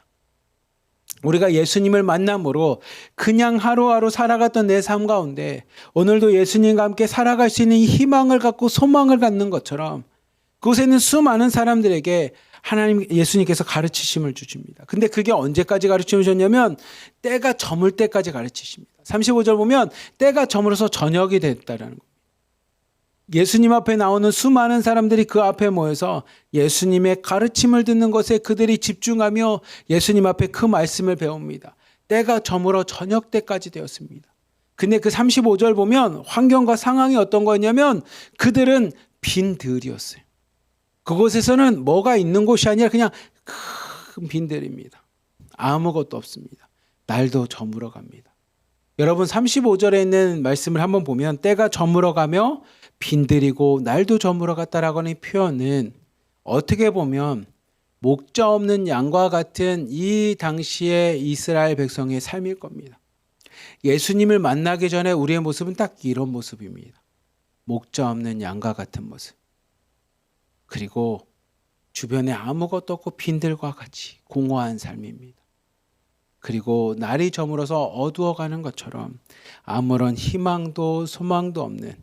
우리가 예수님을 만남으로 그냥 하루하루 살아갔던 내 삶 가운데 오늘도 예수님과 함께 살아갈 수 있는 희망을 갖고 소망을 갖는 것처럼 그곳에 있는 수많은 사람들에게 하나님, 예수님께서 가르치심을 주십니다. 근데 그게 언제까지 가르침을 줬냐면 때가 저물 때까지 가르치십니다. 35절 보면 때가 저물어서 저녁이 됐다라는 겁니다. 예수님 앞에 나오는 수많은 사람들이 그 앞에 모여서 예수님의 가르침을 듣는 것에 그들이 집중하며 예수님 앞에 그 말씀을 배웁니다. 때가 저물어 저녁 때까지 되었습니다. 근데 그 35절 보면 환경과 상황이 어떤 거였냐면 그들은 빈들이었어요. 그곳에서는 뭐가 있는 곳이 아니라 그냥 큰 빈들입니다. 아무것도 없습니다. 날도 저물어 갑니다. 여러분 35절에 있는 말씀을 한번 보면 때가 저물어 가며 빈들이고 날도 저물어 갔다라고 하는 표현은 어떻게 보면 목자 없는 양과 같은 이 당시의 이스라엘 백성의 삶일 겁니다. 예수님을 만나기 전에 우리의 모습은 딱 이런 모습입니다. 목자 없는 양과 같은 모습. 그리고 주변에 아무것도 없고 빈들과 같이 공허한 삶입니다. 그리고 날이 저물어서 어두워가는 것처럼 아무런 희망도 소망도 없는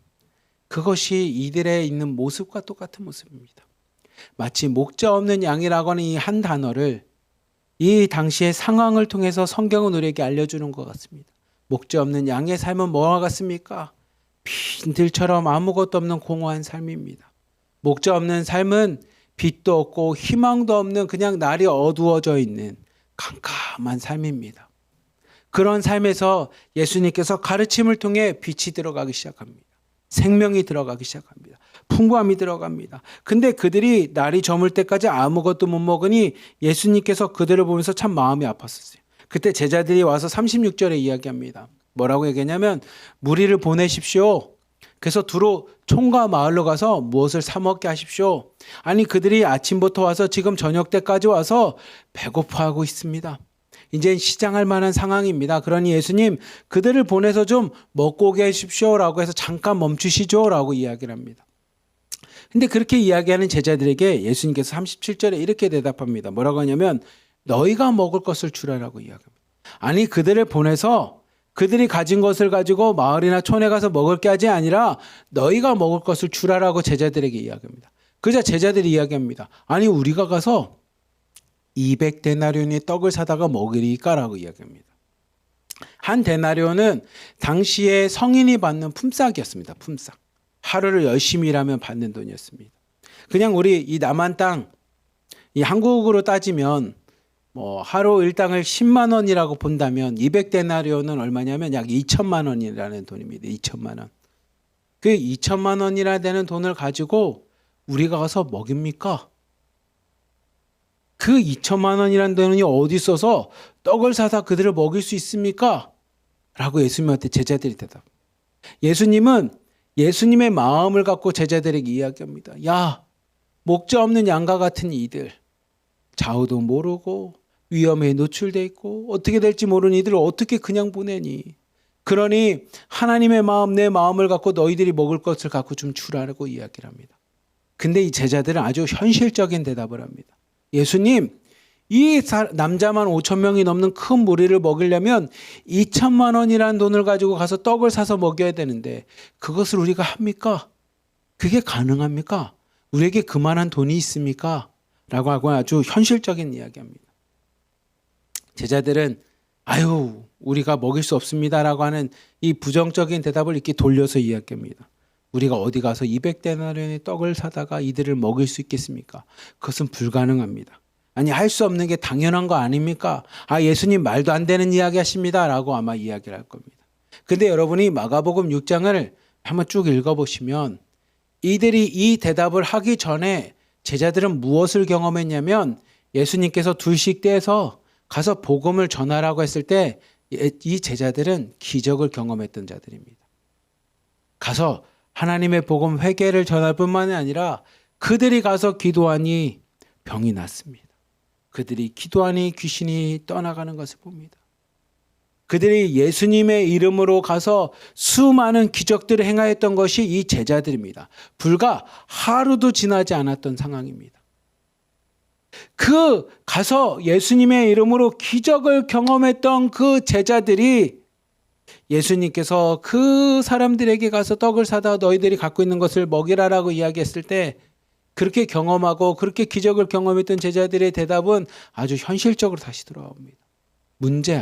그것이 이들의 있는 모습과 똑같은 모습입니다. 마치 목자 없는 양이라고 하는 이 한 단어를 이 당시의 상황을 통해서 성경은 우리에게 알려주는 것 같습니다. 목자 없는 양의 삶은 뭐와 같습니까? 빈들처럼 아무것도 없는 공허한 삶입니다. 목자 없는 삶은 빛도 없고 희망도 없는 그냥 날이 어두워져 있는 캄캄한 삶입니다. 그런 삶에서 예수님께서 가르침을 통해 빛이 들어가기 시작합니다. 생명이 들어가기 시작합니다. 풍부함이 들어갑니다. 근데 그들이 날이 저물 때까지 아무것도 못 먹으니 예수님께서 그들을 보면서 참 마음이 아팠었어요. 그때 제자들이 와서 36절에 이야기합니다. 뭐라고 얘기하냐면 무리를 보내십시오. 그래서 두루 총과 마을로 가서 무엇을 사 먹게 하십시오. 아니 그들이 아침부터 와서 지금 저녁 때까지 와서 배고파하고 있습니다. 이제 시장할 만한 상황입니다. 그러니 예수님 그들을 보내서 좀 먹고 오게 하십시오라고 해서 잠깐 멈추시죠라고 이야기를 합니다. 근데 그렇게 이야기하는 제자들에게 예수님께서 37절에 이렇게 대답합니다. 뭐라고 하냐면 너희가 먹을 것을 주라라고 이야기합니다. 아니 그들을 보내서 그들이 가진 것을 가지고 마을이나 촌에 가서 먹을 게 아니라 너희가 먹을 것을 주라라고 제자들에게 이야기합니다. 그러자 제자들이 이야기합니다. 아니 우리가 가서 200데나리온의 떡을 사다가 먹으리까라고 이야기합니다. 한 데나리온은 당시에 성인이 받는 품삯이었습니다. 품삯. 하루를 열심히 일하면 받는 돈이었습니다. 그냥 우리 이 남한 땅, 이 한국으로 따지면 하루 일당을 10만 원이라고 본다면 200데나리온은 얼마냐면 약 2천만 원이라는 돈입니다. 2천만 원. 그 2천만 원이나 되는 돈을 가지고 우리가 가서 먹입니까? 그 2천만 원이라는 돈이 어디 있어서 떡을 사다 그들을 먹일 수 있습니까? 라고 예수님한테 제자들이 대답. 예수님은 예수님의 마음을 갖고 제자들에게 이야기합니다. 야, 목자 없는 양과 같은 이들, 좌우도 모르고 위험에 노출돼 있고 어떻게 될지 모르는 이들을 어떻게 그냥 보내니? 그러니 하나님의 마음, 내 마음을 갖고 너희들이 먹을 것을 갖고 좀 주라고 이야기를 합니다. 근데 이 제자들은 아주 현실적인 대답을 합니다. 예수님, 남자만 5천 명이 넘는 큰 무리를 먹이려면 2천만 원이라는 돈을 가지고 가서 떡을 사서 먹여야 되는데 그것을 우리가 합니까? 그게 가능합니까? 우리에게 그만한 돈이 있습니까? 라고 하고 아주 현실적인 이야기합니다. 제자들은 아유 우리가 먹일 수 없습니다라고 하는 이 부정적인 대답을 이렇게 돌려서 이야기합니다. 우리가 어디 가서 200데나리온의 떡을 사다가 이들을 먹일 수 있겠습니까? 그것은 불가능합니다. 아니 할 수 없는 게 당연한 거 아닙니까? 아 예수님 말도 안 되는 이야기 하십니다 라고 아마 이야기를 할 겁니다. 근데 여러분이 마가복음 6장을 한번 쭉 읽어보시면 이들이 이 대답을 하기 전에 제자들은 무엇을 경험했냐면 예수님께서 둘씩 떼서 가서 복음을 전하라고 했을 때 이 제자들은 기적을 경험했던 자들입니다. 가서 하나님의 복음 회개를 전할 뿐만이 아니라 그들이 가서 기도하니 병이 낫습니다. 그들이 기도하니 귀신이 떠나가는 것을 봅니다. 그들이 예수님의 이름으로 가서 수많은 기적들을 행하였던 것이 이 제자들입니다. 불과 하루도 지나지 않았던 상황입니다. 그 가서 예수님의 이름으로 기적을 경험했던 그 제자들이 예수님께서 그 사람들에게 가서 떡을 사다 너희들이 갖고 있는 것을 먹이라라고 이야기했을 때 그렇게 경험하고 그렇게 기적을 경험했던 제자들의 대답은 아주 현실적으로 다시 돌아옵니다. 문제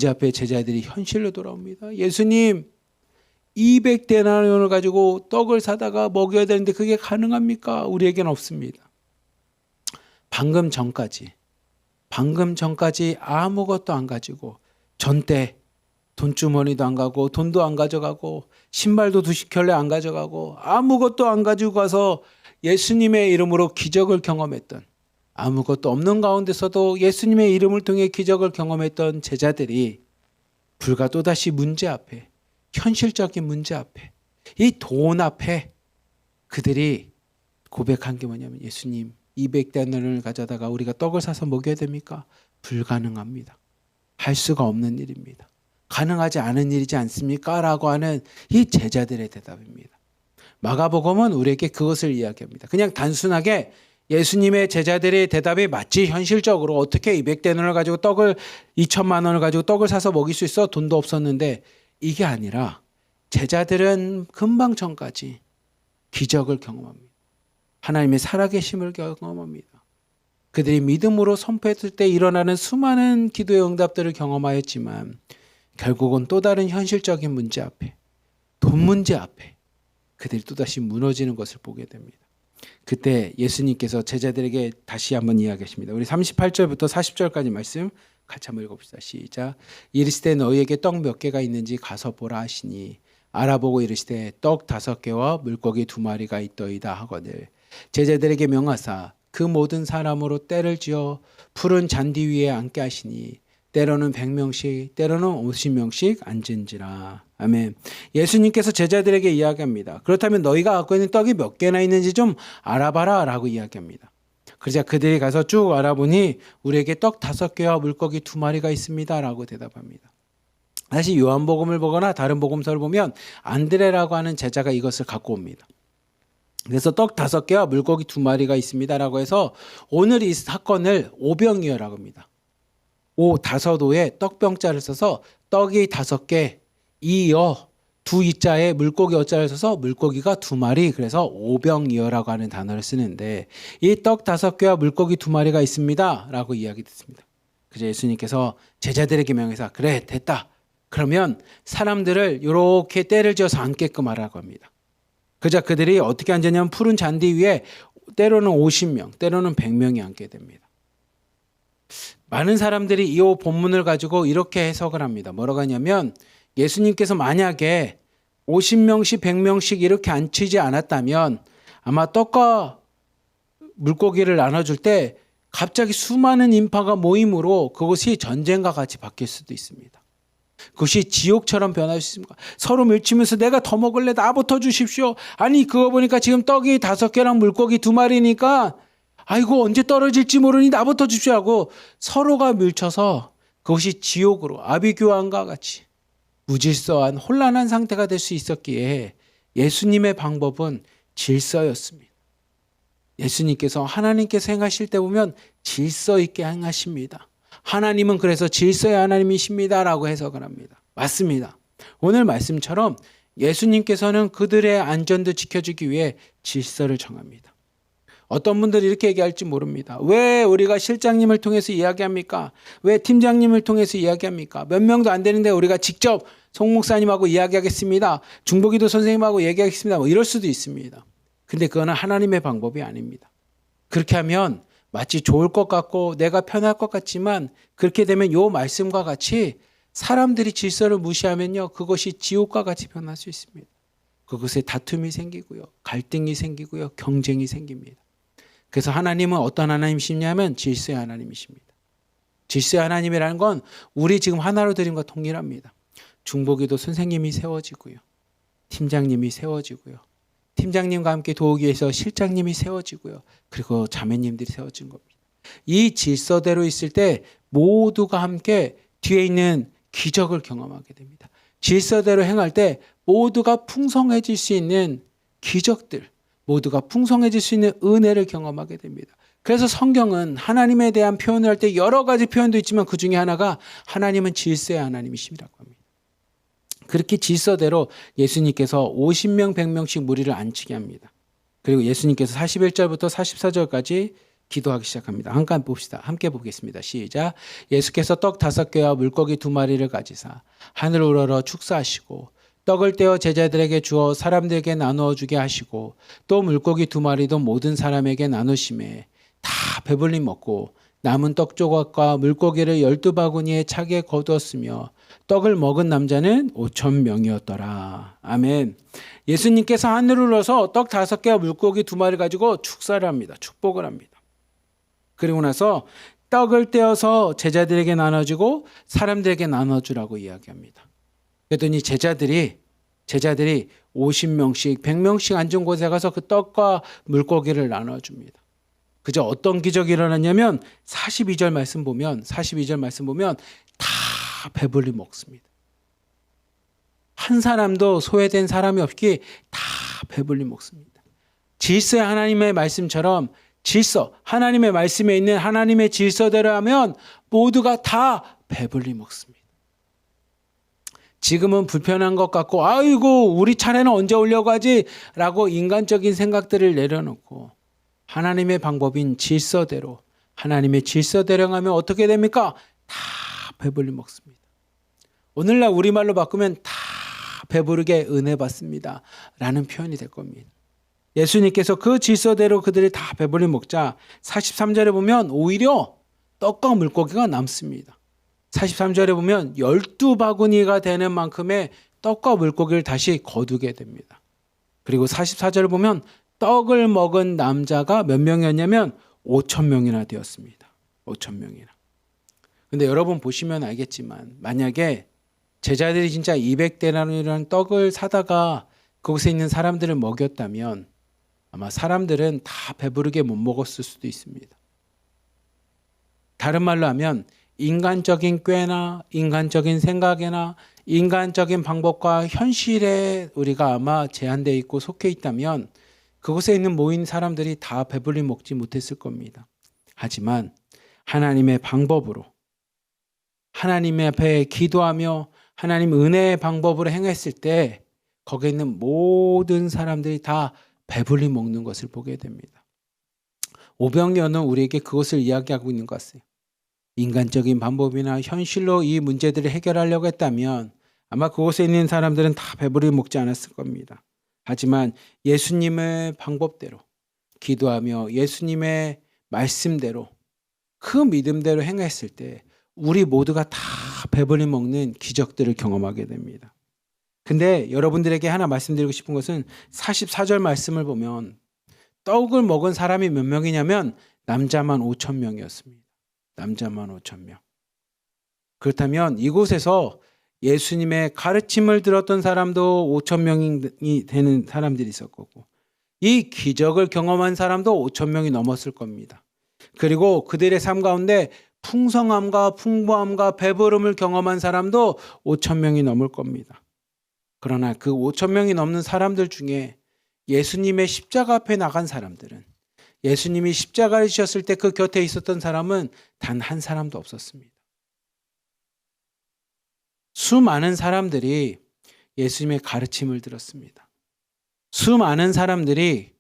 앞에 제자들이 현실로 돌아옵니다. 예수님 200데나리온을 가지고 떡을 사다가 먹여야 되는데 그게 가능합니까? 우리에겐 없습니다. 방금 전까지 아무것도 안 가지고 전때 돈주머니도 안 가고 돈도 안 가져가고 신발도 20켤레 안 가져가고 아무것도 안 가지고 가서 예수님의 이름으로 기적을 경험했던 아무것도 없는 가운데서도 예수님의 이름을 통해 기적을 경험했던 제자들이 불과 또다시 문제 앞에 현실적인 문제 앞에 이 돈 앞에 그들이 고백한 게 뭐냐면 예수님 200데나리온을 가져다가 우리가 떡을 사서 먹여야 됩니까? 불가능합니다. 할 수가 없는 일입니다. 가능하지 않은 일이지 않습니까? 라고 하는 이 제자들의 대답입니다. 마가복음은 우리에게 그것을 이야기합니다. 그냥 단순하게 예수님의 제자들의 대답이 마치 현실적으로 어떻게 200데나리온을 가지고 2천만 원을 가지고 떡을 사서 먹일 수 있어? 돈도 없었는데 이게 아니라 제자들은 금방 전까지 기적을 경험합니다. 하나님의 살아계심을 경험합니다. 그들이 믿음으로 선포했을 때 일어나는 수많은 기도의 응답들을 경험하였지만 결국은 또 다른 현실적인 문제 앞에 돈 문제 앞에 그들이 또다시 무너지는 것을 보게 됩니다. 그때 예수님께서 제자들에게 다시 한번 이야기하십니다. 우리 38절부터 40절까지 말씀 같이 한번 읽어봅시다. 시작. 이르시되 너희에게 떡 몇 개가 있는지 가서 보라 하시니 알아보고 이르시되 떡 5개와 물고기 2마리가 있더이다 하거늘 제자들에게 명하사 그 모든 사람으로 때를 지어 푸른 잔디 위에 앉게 하시니 때로는 100명씩 때로는 50명씩 앉은지라. 아멘. 예수님께서 제자들에게 이야기합니다. 그렇다면 너희가 갖고 있는 떡이 몇 개나 있는지 좀 알아봐라 라고 이야기합니다. 그러자 그들이 가서 쭉 알아보니 우리에게 떡 5개와 물고기 2마리가 있습니다 라고 대답합니다. 다시 요한복음을 보거나 다른 복음서를 보면 안드레라고 하는 제자가 이것을 갖고 옵니다. 그래서 떡 5개와 물고기 2마리가 있습니다 라고 해서 오늘 이 사건을 오병이어라고 합니다. 5에 떡병자를 써서 떡이 5개, 이어 2이자에 물고기 어자를 써서 물고기가 2마리, 그래서 오병이어라고 하는 단어를 쓰는데 이 떡 5개와 물고기 2마리가 있습니다 라고 이야기했습니다. 그래서 예수님께서 제자들에게 명해서 그래 됐다. 그러면 사람들을 이렇게 때를 지어서 앉게끔 하라고 합니다. 그자 그들이 어떻게 앉았냐면 푸른 잔디 위에 때로는 50명, 때로는 100명이 앉게 됩니다. 많은 사람들이 이 본문을 가지고 이렇게 해석을 합니다. 뭐라고 하냐면 예수님께서 만약에 50명씩 100명씩 이렇게 앉히지 않았다면 아마 떡과 물고기를 나눠줄 때 갑자기 수많은 인파가 모임으로 그것이 전쟁과 같이 바뀔 수도 있습니다. 그것이 지옥처럼 변할 수 있습니다. 서로 밀치면서 내가 더 먹을래 나부터 주십시오. 아니 그거 보니까 지금 떡이 5개랑 물고기 2마리니까 아이고 언제 떨어질지 모르니 나부터 주십시오 하고 서로가 밀쳐서 그것이 지옥으로 아비규환과 같이 무질서한 혼란한 상태가 될 수 있었기에 예수님의 방법은 질서였습니다. 예수님께서 하나님께서 행하실 때 보면 질서 있게 행하십니다. 하나님은 그래서 질서의 하나님이십니다라고 해석을 합니다. 맞습니다. 오늘 말씀처럼 예수님께서는 그들의 안전도 지켜주기 위해 질서를 정합니다. 어떤 분들이 이렇게 얘기할지 모릅니다. 왜 우리가 실장님을 통해서 이야기합니까? 왜 팀장님을 통해서 이야기합니까? 몇 명도 안 되는데 우리가 직접 송 목사님하고 이야기하겠습니다. 중보기도 선생님하고 얘기하겠습니다. 뭐 이럴 수도 있습니다. 근데 그거는 하나님의 방법이 아닙니다. 그렇게 하면 마치 좋을 것 같고 내가 편할 것 같지만 그렇게 되면 요 말씀과 같이 사람들이 질서를 무시하면요, 그것이 지옥과 같이 변할 수 있습니다. 그것에 다툼이 생기고요, 갈등이 생기고요, 경쟁이 생깁니다. 그래서 하나님은 어떤 하나님이시냐면 질서의 하나님이십니다. 질서의 하나님이라는 건 우리 지금 하나로 드린 것과 동일합니다. 중보기도 선생님이 세워지고요, 팀장님이 세워지고요, 팀장님과 함께 도우기 위해서 실장님이 세워지고요, 그리고 자매님들이 세워진 겁니다. 이 질서대로 있을 때 모두가 함께 뒤에 있는 기적을 경험하게 됩니다. 질서대로 행할 때 모두가 풍성해질 수 있는 기적들, 모두가 풍성해질 수 있는 은혜를 경험하게 됩니다. 그래서 성경은 하나님에 대한 표현을 할 때 여러 가지 표현도 있지만 그 중에 하나가 하나님은 질서의 하나님이시라고 합니다. 그렇게 질서대로 예수님께서 50명, 100명씩 무리를 앉히게 합니다. 그리고 예수님께서 41절부터 44절까지 기도하기 시작합니다. 함께 봅시다. 함께 보겠습니다. 시작. 예수께서 떡 5개와 물고기 2마리를 가지사 하늘 우러러 축사하시고 떡을 떼어 제자들에게 주어 사람들에게 나누어 주게 하시고 또 물고기 2마리도 모든 사람에게 나누심에 다 배불리 먹고 남은 떡 조각과 물고기를 12바구니에 차게 거두었으며 떡을 먹은 남자는 5,000명이었더라. 아멘. 예수님께서 하늘을 우러서 떡 5개와 물고기 2마리 가지고 축사를 합니다. 축복을 합니다. 그리고 나서 떡을 떼어서 제자들에게 나눠주고 사람들에게 나눠주라고 이야기합니다. 그랬더니 제자들이 50명씩 100명씩 앉은 곳에 가서 그 떡과 물고기를 나눠줍니다. 그저 어떤 기적이 일어났냐면 42절 말씀 보면 다 배불리 먹습니다. 한 사람도 소외된 사람이 없기 다 배불리 먹습니다. 질서의 하나님의 말씀처럼 질서, 하나님의 말씀에 있는 하나님의 질서대로 하면 모두가 다 배불리 먹습니다. 지금은 불편한 것 같고 아이고 우리 차례는 언제 오려고 하지? 라고 인간적인 생각들을 내려놓고 하나님의 방법인 질서대로, 하나님의 질서대로 하면 어떻게 됩니까? 다 배불리 먹습니다. 오늘날 우리말로 바꾸면 다 배부르게 은혜 받습니다 라는 표현이 될 겁니다. 예수님께서 그 질서대로 그들이 다 배불리 먹자 43절에 보면 오히려 떡과 물고기가 남습니다. 43절에 보면 12바구니가 되는 만큼의 떡과 물고기를 다시 거두게 됩니다. 그리고 44절을 보면 떡을 먹은 남자가 몇 명이었냐면 5,000명이나 되었습니다. 5,000명이나. 근데 여러분 보시면 알겠지만 만약에 제자들이 진짜 200데나리온이라는 떡을 사다가 그곳에 있는 사람들을 먹였다면 아마 사람들은 다 배부르게 못 먹었을 수도 있습니다. 다른 말로 하면 인간적인 꾀나 인간적인 생각이나 인간적인 방법과 현실에 우리가 아마 제한되어 있고 속해 있다면 그곳에 있는 모인 사람들이 다 배불리 먹지 못했을 겁니다. 하지만 하나님의 방법으로 하나님 앞에 기도하며 하나님 은혜의 방법으로 행했을 때 거기에 있는 모든 사람들이 다 배불리 먹는 것을 보게 됩니다. 오병이어는 우리에게 그것을 이야기하고 있는 것 같아요. 인간적인 방법이나 현실로 이 문제들을 해결하려고 했다면 아마 그곳에 있는 사람들은 다 배부르게 먹지 않았을 겁니다. 하지만 예수님의 방법대로 기도하며 예수님의 말씀대로 그 믿음대로 행했을 때 우리 모두가 다 배불리 먹는 기적들을 경험하게 됩니다. 근데 여러분들에게 하나 말씀드리고 싶은 것은 44절 말씀을 보면 떡을 먹은 사람이 몇 명이냐면 남자만 5,000명이었습니다. 남자만 5,000명. 그렇다면 이곳에서 예수님의 가르침을 들었던 사람도 5,000명이 되는 사람들이 있을 거고 이 기적을 경험한 사람도 5,000명이 넘었을 겁니다. 그리고 그들의 삶 가운데 풍성함과 풍부함과 배부름을 경험한 사람도 5,000명이 넘을 겁니다. 그러나 그 5,000명이 넘는 사람들 중에 예수님의 십자가 앞에 나간 사람들은 예수님이 십자가를 지셨을 때 그 곁에 있었던 사람은 단 한 사람도 없었습니다. 수많은 사람들이 예수님의 가르침을 들었습니다. 수많은 사람들이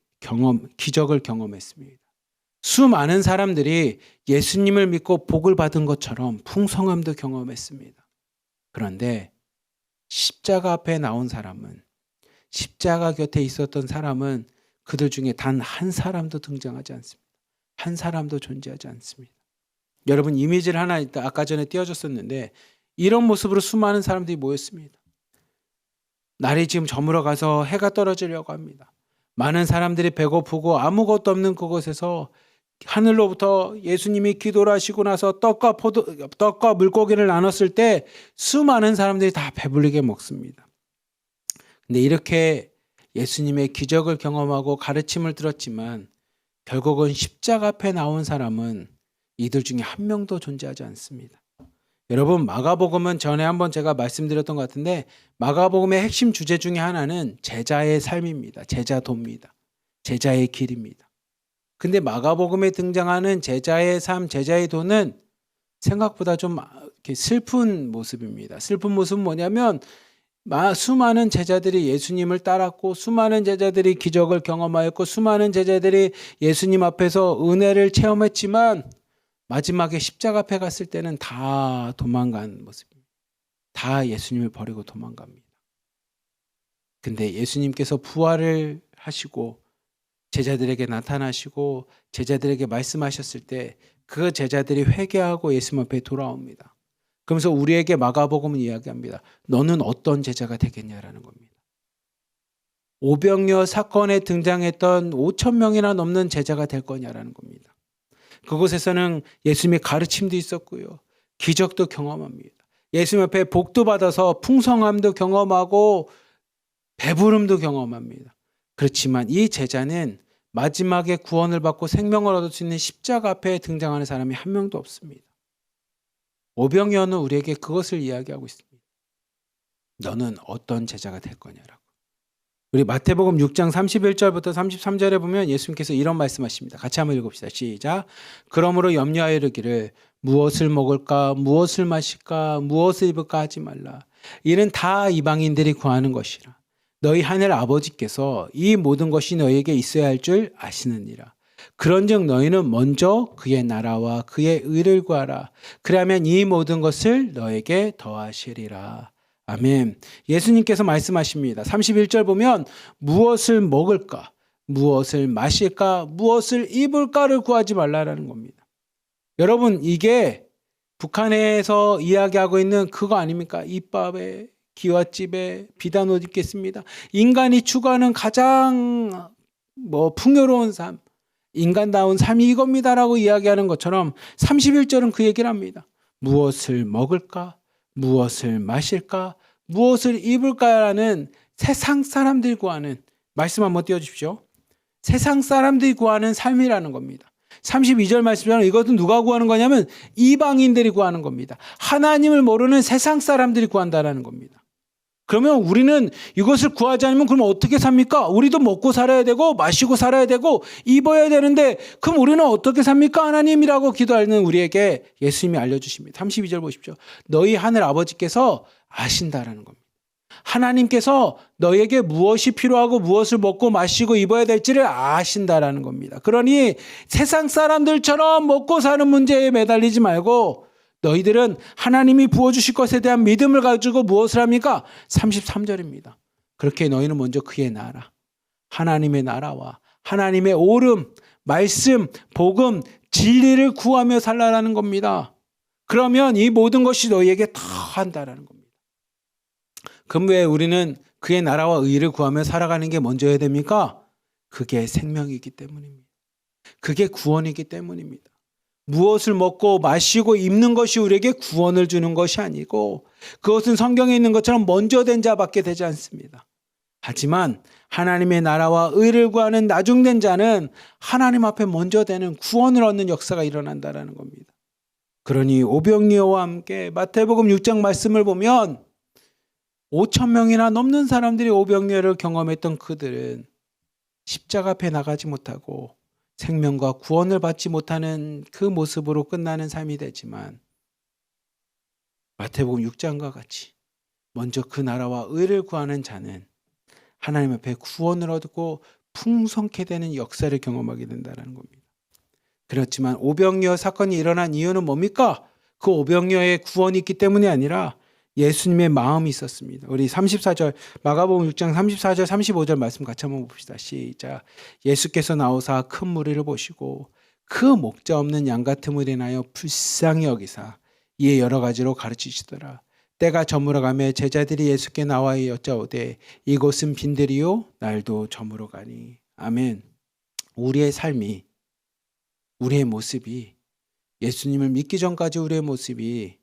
기적을 경험했습니다. 수많은 사람들이 예수님을 믿고 복을 받은 것처럼 풍성함도 경험했습니다. 그런데 십자가 앞에 나온 사람은, 십자가 곁에 있었던 사람은 그들 중에 단 한 사람도 등장하지 않습니다. 한 사람도 존재하지 않습니다. 여러분, 이미지를 하나 아까 전에 띄워줬었는데 이런 모습으로 수많은 사람들이 모였습니다. 날이 지금 저물어 가서 해가 떨어지려고 합니다. 많은 사람들이 배고프고 아무것도 없는 그곳에서 하늘로부터 예수님이 기도를 하시고 나서 떡과 물고기를 나눴을 때 수많은 사람들이 다 배불리게 먹습니다. 근데 이렇게 예수님의 기적을 경험하고 가르침을 들었지만 결국은 십자가 앞에 나온 사람은 이들 중에 한 명도 존재하지 않습니다. 여러분, 마가복음은 전에 한번 제가 말씀드렸던 것 같은데 마가복음의 핵심 주제 중에 하나는 제자의 삶입니다. 제자도입니다. 제자의 길입니다. 근데 마가복음에 등장하는 제자의 삶, 제자의 도는 생각보다 좀 슬픈 모습입니다. 슬픈 모습은 뭐냐면 수많은 제자들이 예수님을 따랐고 수많은 제자들이 기적을 경험하였고 수많은 제자들이 예수님 앞에서 은혜를 체험했지만 마지막에 십자가 앞에 갔을 때는 다 도망간 모습입니다. 다 예수님을 버리고 도망갑니다. 근데 예수님께서 부활을 하시고 제자들에게 나타나시고 제자들에게 말씀하셨을 때 그 제자들이 회개하고 예수님 앞에 돌아옵니다. 그러면서 우리에게 마가복음은 이야기합니다. 너는 어떤 제자가 되겠냐라는 겁니다. 오병이어 사건에 등장했던 5천 명이나 넘는 제자가 될 거냐라는 겁니다. 그곳에서는 예수님의 가르침도 있었고요. 기적도 경험합니다. 예수님 앞에 복도 받아서 풍성함도 경험하고 배부름도 경험합니다. 그렇지만 이 제자는 마지막에 구원을 받고 생명을 얻을 수 있는 십자가 앞에 등장하는 사람이 한 명도 없습니다. 오병이어는 우리에게 그것을 이야기하고 있습니다. 너는 어떤 제자가 될 거냐라고. 우리 마태복음 6장 31절부터 33절에 보면 예수님께서 이런 말씀하십니다. 같이 한번 읽읍시다. 시작. 그러므로 염려하여 이르기를 무엇을 먹을까, 무엇을 마실까, 무엇을 입을까 하지 말라. 이는 다 이방인들이 구하는 것이라. 너희 하늘 아버지께서 이 모든 것이 너희에게 있어야 할 줄 아시느니라. 그런즉 너희는 먼저 그의 나라와 그의 의를 구하라. 그러면 이 모든 것을 너에게 더하시리라. 아멘. 예수님께서 말씀하십니다. 31절 보면 무엇을 먹을까, 무엇을 마실까, 무엇을 입을까를 구하지 말라라는 겁니다. 여러분, 이게 북한에서 이야기하고 있는 그거 아닙니까? 입밥에 기와집에 비단 옷 입겠습니다. 인간이 추구하는 가장 풍요로운 삶, 인간다운 삶이 이겁니다라고 이야기하는 것처럼 31절은 그 얘기를 합니다. 무엇을 먹을까? 무엇을 마실까? 무엇을 입을까라는 세상 사람들이 구하는, 말씀 한번 띄워주십시오. 세상 사람들이 구하는 삶이라는 겁니다. 32절 말씀처럼 이것은 누가 구하는 거냐면 이방인들이 구하는 겁니다. 하나님을 모르는 세상 사람들이 구한다라는 겁니다. 그러면 우리는 이것을 구하지 않으면 그럼 어떻게 삽니까? 우리도 먹고 살아야 되고 마시고 살아야 되고 입어야 되는데 그럼 우리는 어떻게 삽니까? 하나님이라고 기도하는 우리에게 예수님이 알려주십니다. 32절 보십시오. 너희 하늘 아버지께서 아신다라는 겁니다. 하나님께서 너에게 무엇이 필요하고 무엇을 먹고 마시고 입어야 될지를 아신다라는 겁니다. 그러니 세상 사람들처럼 먹고 사는 문제에 매달리지 말고 너희들은 하나님이 부어주실 것에 대한 믿음을 가지고 무엇을 합니까? 33절입니다. 그렇게 너희는 먼저 그의 나라, 하나님의 나라와 하나님의 옳음, 말씀, 복음, 진리를 구하며 살라라는 겁니다. 그러면 이 모든 것이 너희에게 다 한다라는 겁니다. 그럼 왜 우리는 그의 나라와 의를 구하며 살아가는 게 먼저여야 됩니까? 그게 생명이기 때문입니다. 그게 구원이기 때문입니다. 무엇을 먹고 마시고 입는 것이 우리에게 구원을 주는 것이 아니고 그것은 성경에 있는 것처럼 먼저 된 자밖에 되지 않습니다. 하지만 하나님의 나라와 의를 구하는 나중된 자는 하나님 앞에 먼저 되는 구원을 얻는 역사가 일어난다는 겁니다. 그러니 오병이어와 함께 마태복음 6장 말씀을 보면 5천 명이나 넘는 사람들이 오병이어를 경험했던 그들은 십자가 앞에 나가지 못하고 생명과 구원을 받지 못하는 그 모습으로 끝나는 삶이 되지만 마태복음 6장과 같이 먼저 그 나라와 의를 구하는 자는 하나님 앞에 구원을 얻고 풍성케 되는 역사를 경험하게 된다는 겁니다. 그렇지만 오병이어 사건이 일어난 이유는 뭡니까? 그 오병이어의 구원이 있기 때문이 아니라 예수님의 마음이 있었습니다. 우리 34절 마가복음 6장 34절 35절 말씀 같이 한번 봅시다. 시작. 예수께서 나오사 큰 무리를 보시고 그 목자 없는 양 같음을 인하여 불쌍히 여기사 이에 여러 가지로 가르치시더라. 때가 저물어가며 제자들이 예수께 나와 여짜오되 이곳은 빈들이요 날도 저물어가니. 아멘. 우리의 삶이, 우리의 모습이, 예수님을 믿기 전까지 우리의 모습이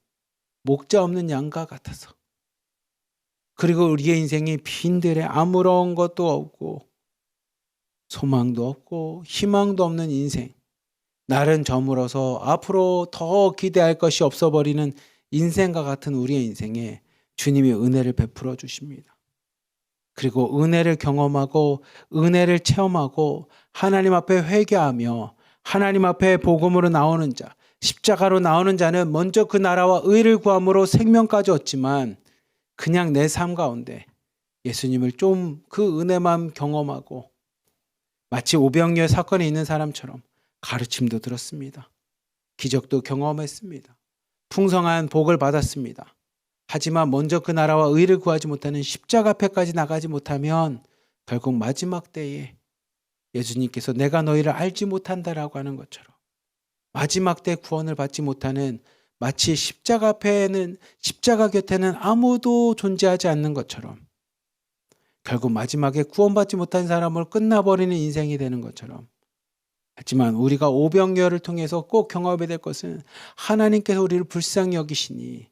목자 없는 양과 같아서, 그리고 우리의 인생이 빈들에 아무런 것도 없고 소망도 없고 희망도 없는 인생, 날은 저물어서 앞으로 더 기대할 것이 없어버리는 인생과 같은 우리의 인생에 주님이 은혜를 베풀어 주십니다. 그리고 은혜를 경험하고 은혜를 체험하고 하나님 앞에 회개하며 하나님 앞에 복음으로 나오는 자, 십자가로 나오는 자는 먼저 그 나라와 의를 구함으로 생명까지 얻지만 그냥 내 삶 가운데 예수님을 좀 그 은혜만 경험하고 마치 오병이어 사건에 있는 사람처럼 가르침도 들었습니다. 기적도 경험했습니다. 풍성한 복을 받았습니다. 하지만 먼저 그 나라와 의를 구하지 못하는 십자가 앞에까지 나가지 못하면 결국 마지막 때에 예수님께서 내가 너희를 알지 못한다라고 하는 것처럼 마지막 때 구원을 받지 못하는, 마치 십자가 곁에는 아무도 존재하지 않는 것처럼 결국 마지막에 구원받지 못한 사람으로 끝나버리는 인생이 되는 것처럼, 하지만 우리가 오병이어를 통해서 꼭 경험해야 될 것은 하나님께서 우리를 불쌍히 여기시니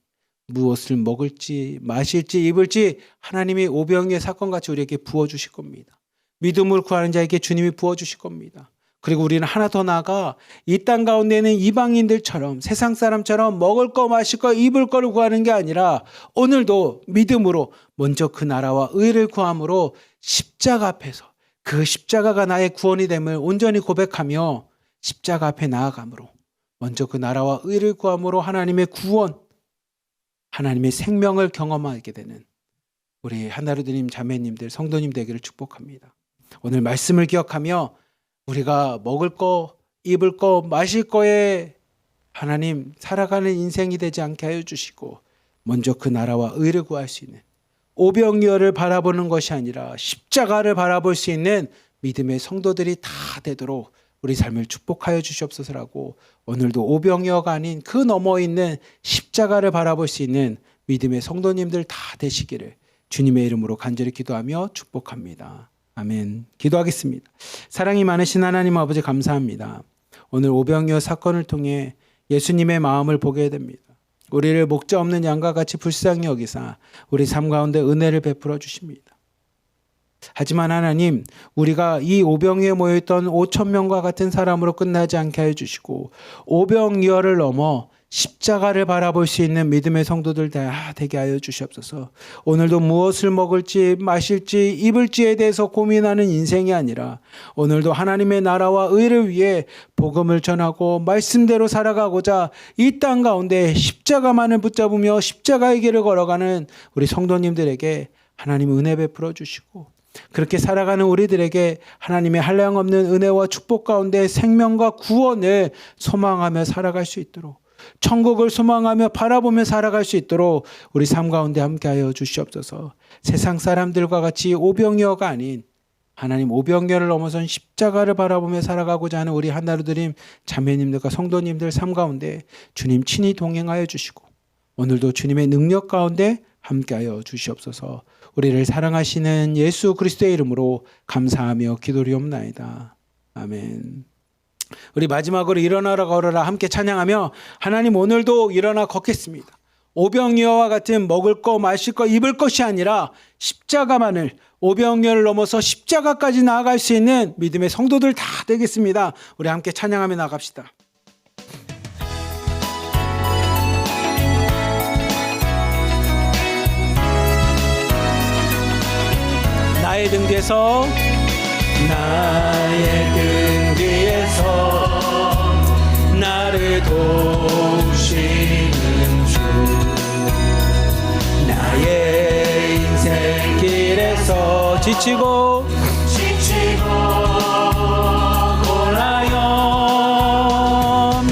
무엇을 먹을지 마실지 입을지 하나님이 오병이어 사건같이 우리에게 부어주실 겁니다. 믿음을 구하는 자에게 주님이 부어주실 겁니다. 그리고 우리는 하나 더 나아가 이 땅 가운데는 이방인들처럼 세상 사람처럼 먹을 거 마실 거 입을 거를 구하는 게 아니라 오늘도 믿음으로 먼저 그 나라와 의를 구함으로 십자가 앞에서 그 십자가가 나의 구원이 됨을 온전히 고백하며 십자가 앞에 나아감으로 먼저 그 나라와 의를 구함으로 하나님의 구원, 하나님의 생명을 경험하게 되는 우리 하나로드님 자매님들 성도님 되기를 축복합니다. 오늘 말씀을 기억하며 우리가 먹을 거, 입을 거, 마실 거에 하나님 살아가는 인생이 되지 않게 하여 주시고 먼저 그 나라와 의를 구할 수 있는, 오병이어를 바라보는 것이 아니라 십자가를 바라볼 수 있는 믿음의 성도들이 다 되도록 우리 삶을 축복하여 주시옵소서라고, 오늘도 오병이어가 아닌 그 너머 있는 십자가를 바라볼 수 있는 믿음의 성도님들 다 되시기를 주님의 이름으로 간절히 기도하며 축복합니다. 아멘. 기도하겠습니다. 사랑이 많으신 하나님 아버지 감사합니다. 오늘 오병이어 사건을 통해 예수님의 마음을 보게 됩니다. 우리를 목자 없는 양과 같이 불쌍히 여기사 우리 삶 가운데 은혜를 베풀어 주십니다. 하지만 하나님, 우리가 이 오병이어에 모여있던 5,000명과 같은 사람으로 끝나지 않게 해주시고 오병이어를 넘어 십자가를 바라볼 수 있는 믿음의 성도들 다 되게 하여 주시옵소서. 오늘도 무엇을 먹을지 마실지 입을지에 대해서 고민하는 인생이 아니라 오늘도 하나님의 나라와 의를 위해 복음을 전하고 말씀대로 살아가고자 이 땅 가운데 십자가만을 붙잡으며 십자가의 길을 걸어가는 우리 성도님들에게 하나님 은혜 베풀어 주시고, 그렇게 살아가는 우리들에게 하나님의 한량없는 은혜와 축복 가운데 생명과 구원을 소망하며 살아갈 수 있도록, 천국을 소망하며 바라보며 살아갈 수 있도록 우리 삶 가운데 함께하여 주시옵소서. 세상 사람들과 같이 오병이어가 아닌 하나님 오병이어를 넘어선 십자가를 바라보며 살아가고자 하는 우리 하나로드림 자매님들과 성도님들 삶 가운데 주님 친히 동행하여 주시고 오늘도 주님의 능력 가운데 함께하여 주시옵소서. 우리를 사랑하시는 예수 그리스도의 이름으로 감사하며 기도리옵나이다. 아멘. 우리 마지막으로 일어나라 걸어라 함께 찬양하며 하나님 오늘도 일어나 걷겠습니다. 오병이어와 같은 먹을 거 마실 거 입을 것이 아니라 십자가만을, 오병이어를 넘어서 십자가까지 나아갈 수 있는 믿음의 성도들 다 되겠습니다. 우리 함께 찬양하며 나갑시다. 나의 등 뒤에서 나의 등 위에서 나를 도우시는 주, 나의 인생길에서 지치고 고나여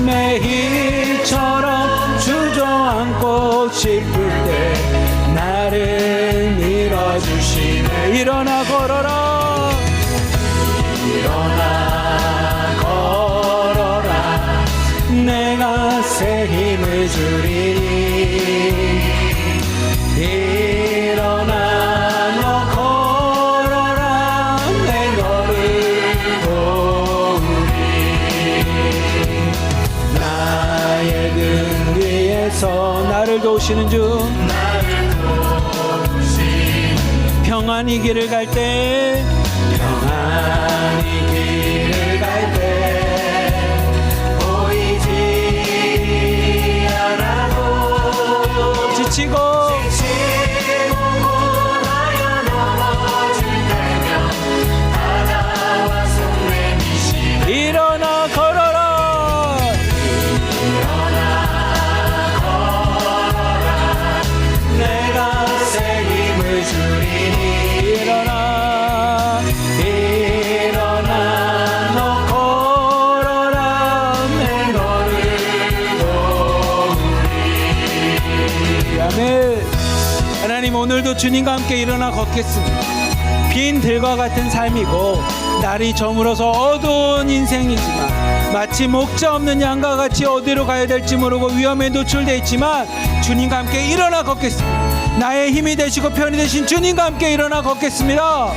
매일처럼 주저앉고 싶을 때 나를 밀어주시네. 일어나 걸어라, 일어나 걸어라, 내가 새 힘을 주리니. 일어나 너 걸어라, 내 너를 도우리. 나의 등 위에서 나를 도우시는 주, 평안히 길을 갈 때, 평안히 길을 갈 때 보이지 않아도 지치고 고나여 넘어질 때면 바다와 손 내미시네. 일어나 걸어라, 일어나 걸어라, 내가 새 힘을 주리니. 일어나 일어나 너 걸어라, 내 너를 도우리. 아멘. 하나님, 오늘도 주님과 함께 일어나 걷겠습니다. 빈 들과 같은 삶이고 날이 저물어서 어두운 인생이지만 마치 목자 없는 양과 같이 어디로 가야 될지 모르고 위험에 노출되어 있지만 주님과 함께 일어나 걷겠습니다. 나의 힘이 되시고 편이 되신 주님과 함께 일어나 걷겠습니다.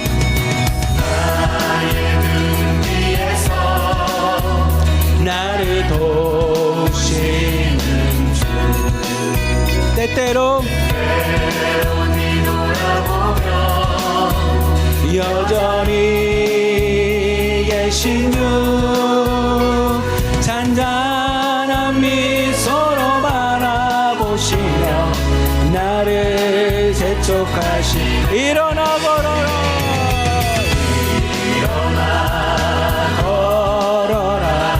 나의 등 위에서 나를 도우시는 주, 때때로 뒤돌아보며 여전히 계신 주, 잔잔한 미소로 바라보시며 나를 세척하시. 일어나 걸어라, 일어나 걸어라,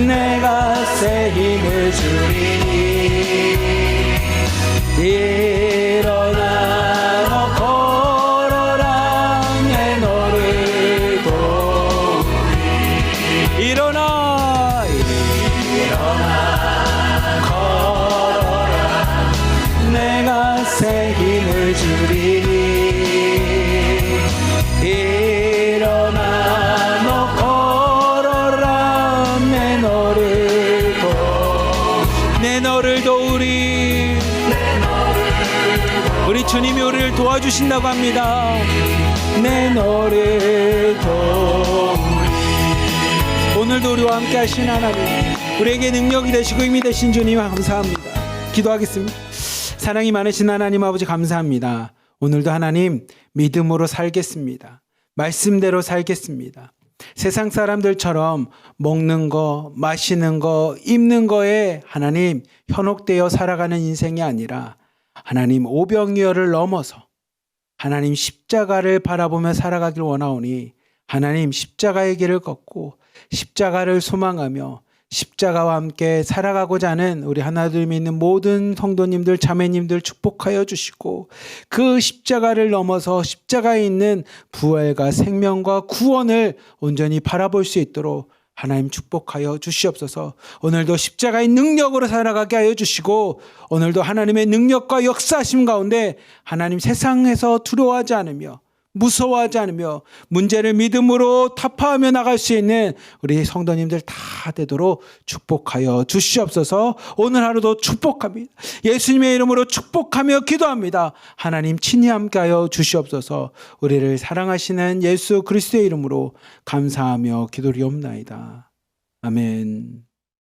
내가 새 힘을 주리니. 일어나 너 걸어라, 내 너를 도우리. 일어나 일어나 걸어라, 내가 새 힘을 주리니. 일어나 너 걸어라, 내 너를 내 너를 도우리. 우리 주님이 우리를 도와주신다고 합니다. 내 너를 도우리. 오늘도 우리와 함께 하신 하나님, 우리에게 능력이 되시고 힘이 되신 주님 감사합니다. 기도하겠습니다. 사랑이 많으신 하나님 아버지 감사합니다. 오늘도 하나님 믿음으로 살겠습니다. 말씀대로 살겠습니다. 세상 사람들처럼 먹는 거, 마시는 거, 입는 거에 하나님 현혹되어 살아가는 인생이 아니라 하나님 오병이어를 넘어서 하나님 십자가를 바라보며 살아가길 원하오니 하나님 십자가의 길을 걷고 십자가를 소망하며 십자가와 함께 살아가고자 하는 우리 하나둘 믿는 모든 성도님들, 자매님들 축복하여 주시고 그 십자가를 넘어서 십자가에 있는 부활과 생명과 구원을 온전히 바라볼 수 있도록 하나님 축복하여 주시옵소서. 오늘도 십자가의 능력으로 살아가게 하여 주시고 오늘도 하나님의 능력과 역사하심 가운데 하나님 세상에서 두려워하지 않으며 무서워하지 않으며 문제를 믿음으로 타파하며 나갈 수 있는 우리 성도님들 다 되도록 축복하여 주시옵소서. 오늘 하루도 축복합니다. 예수님의 이름으로 축복하며 기도합니다. 하나님 친히 함께하여 주시옵소서. 우리를 사랑하시는 예수 그리스도의 이름으로 감사하며 기도리옵나이다. 아멘.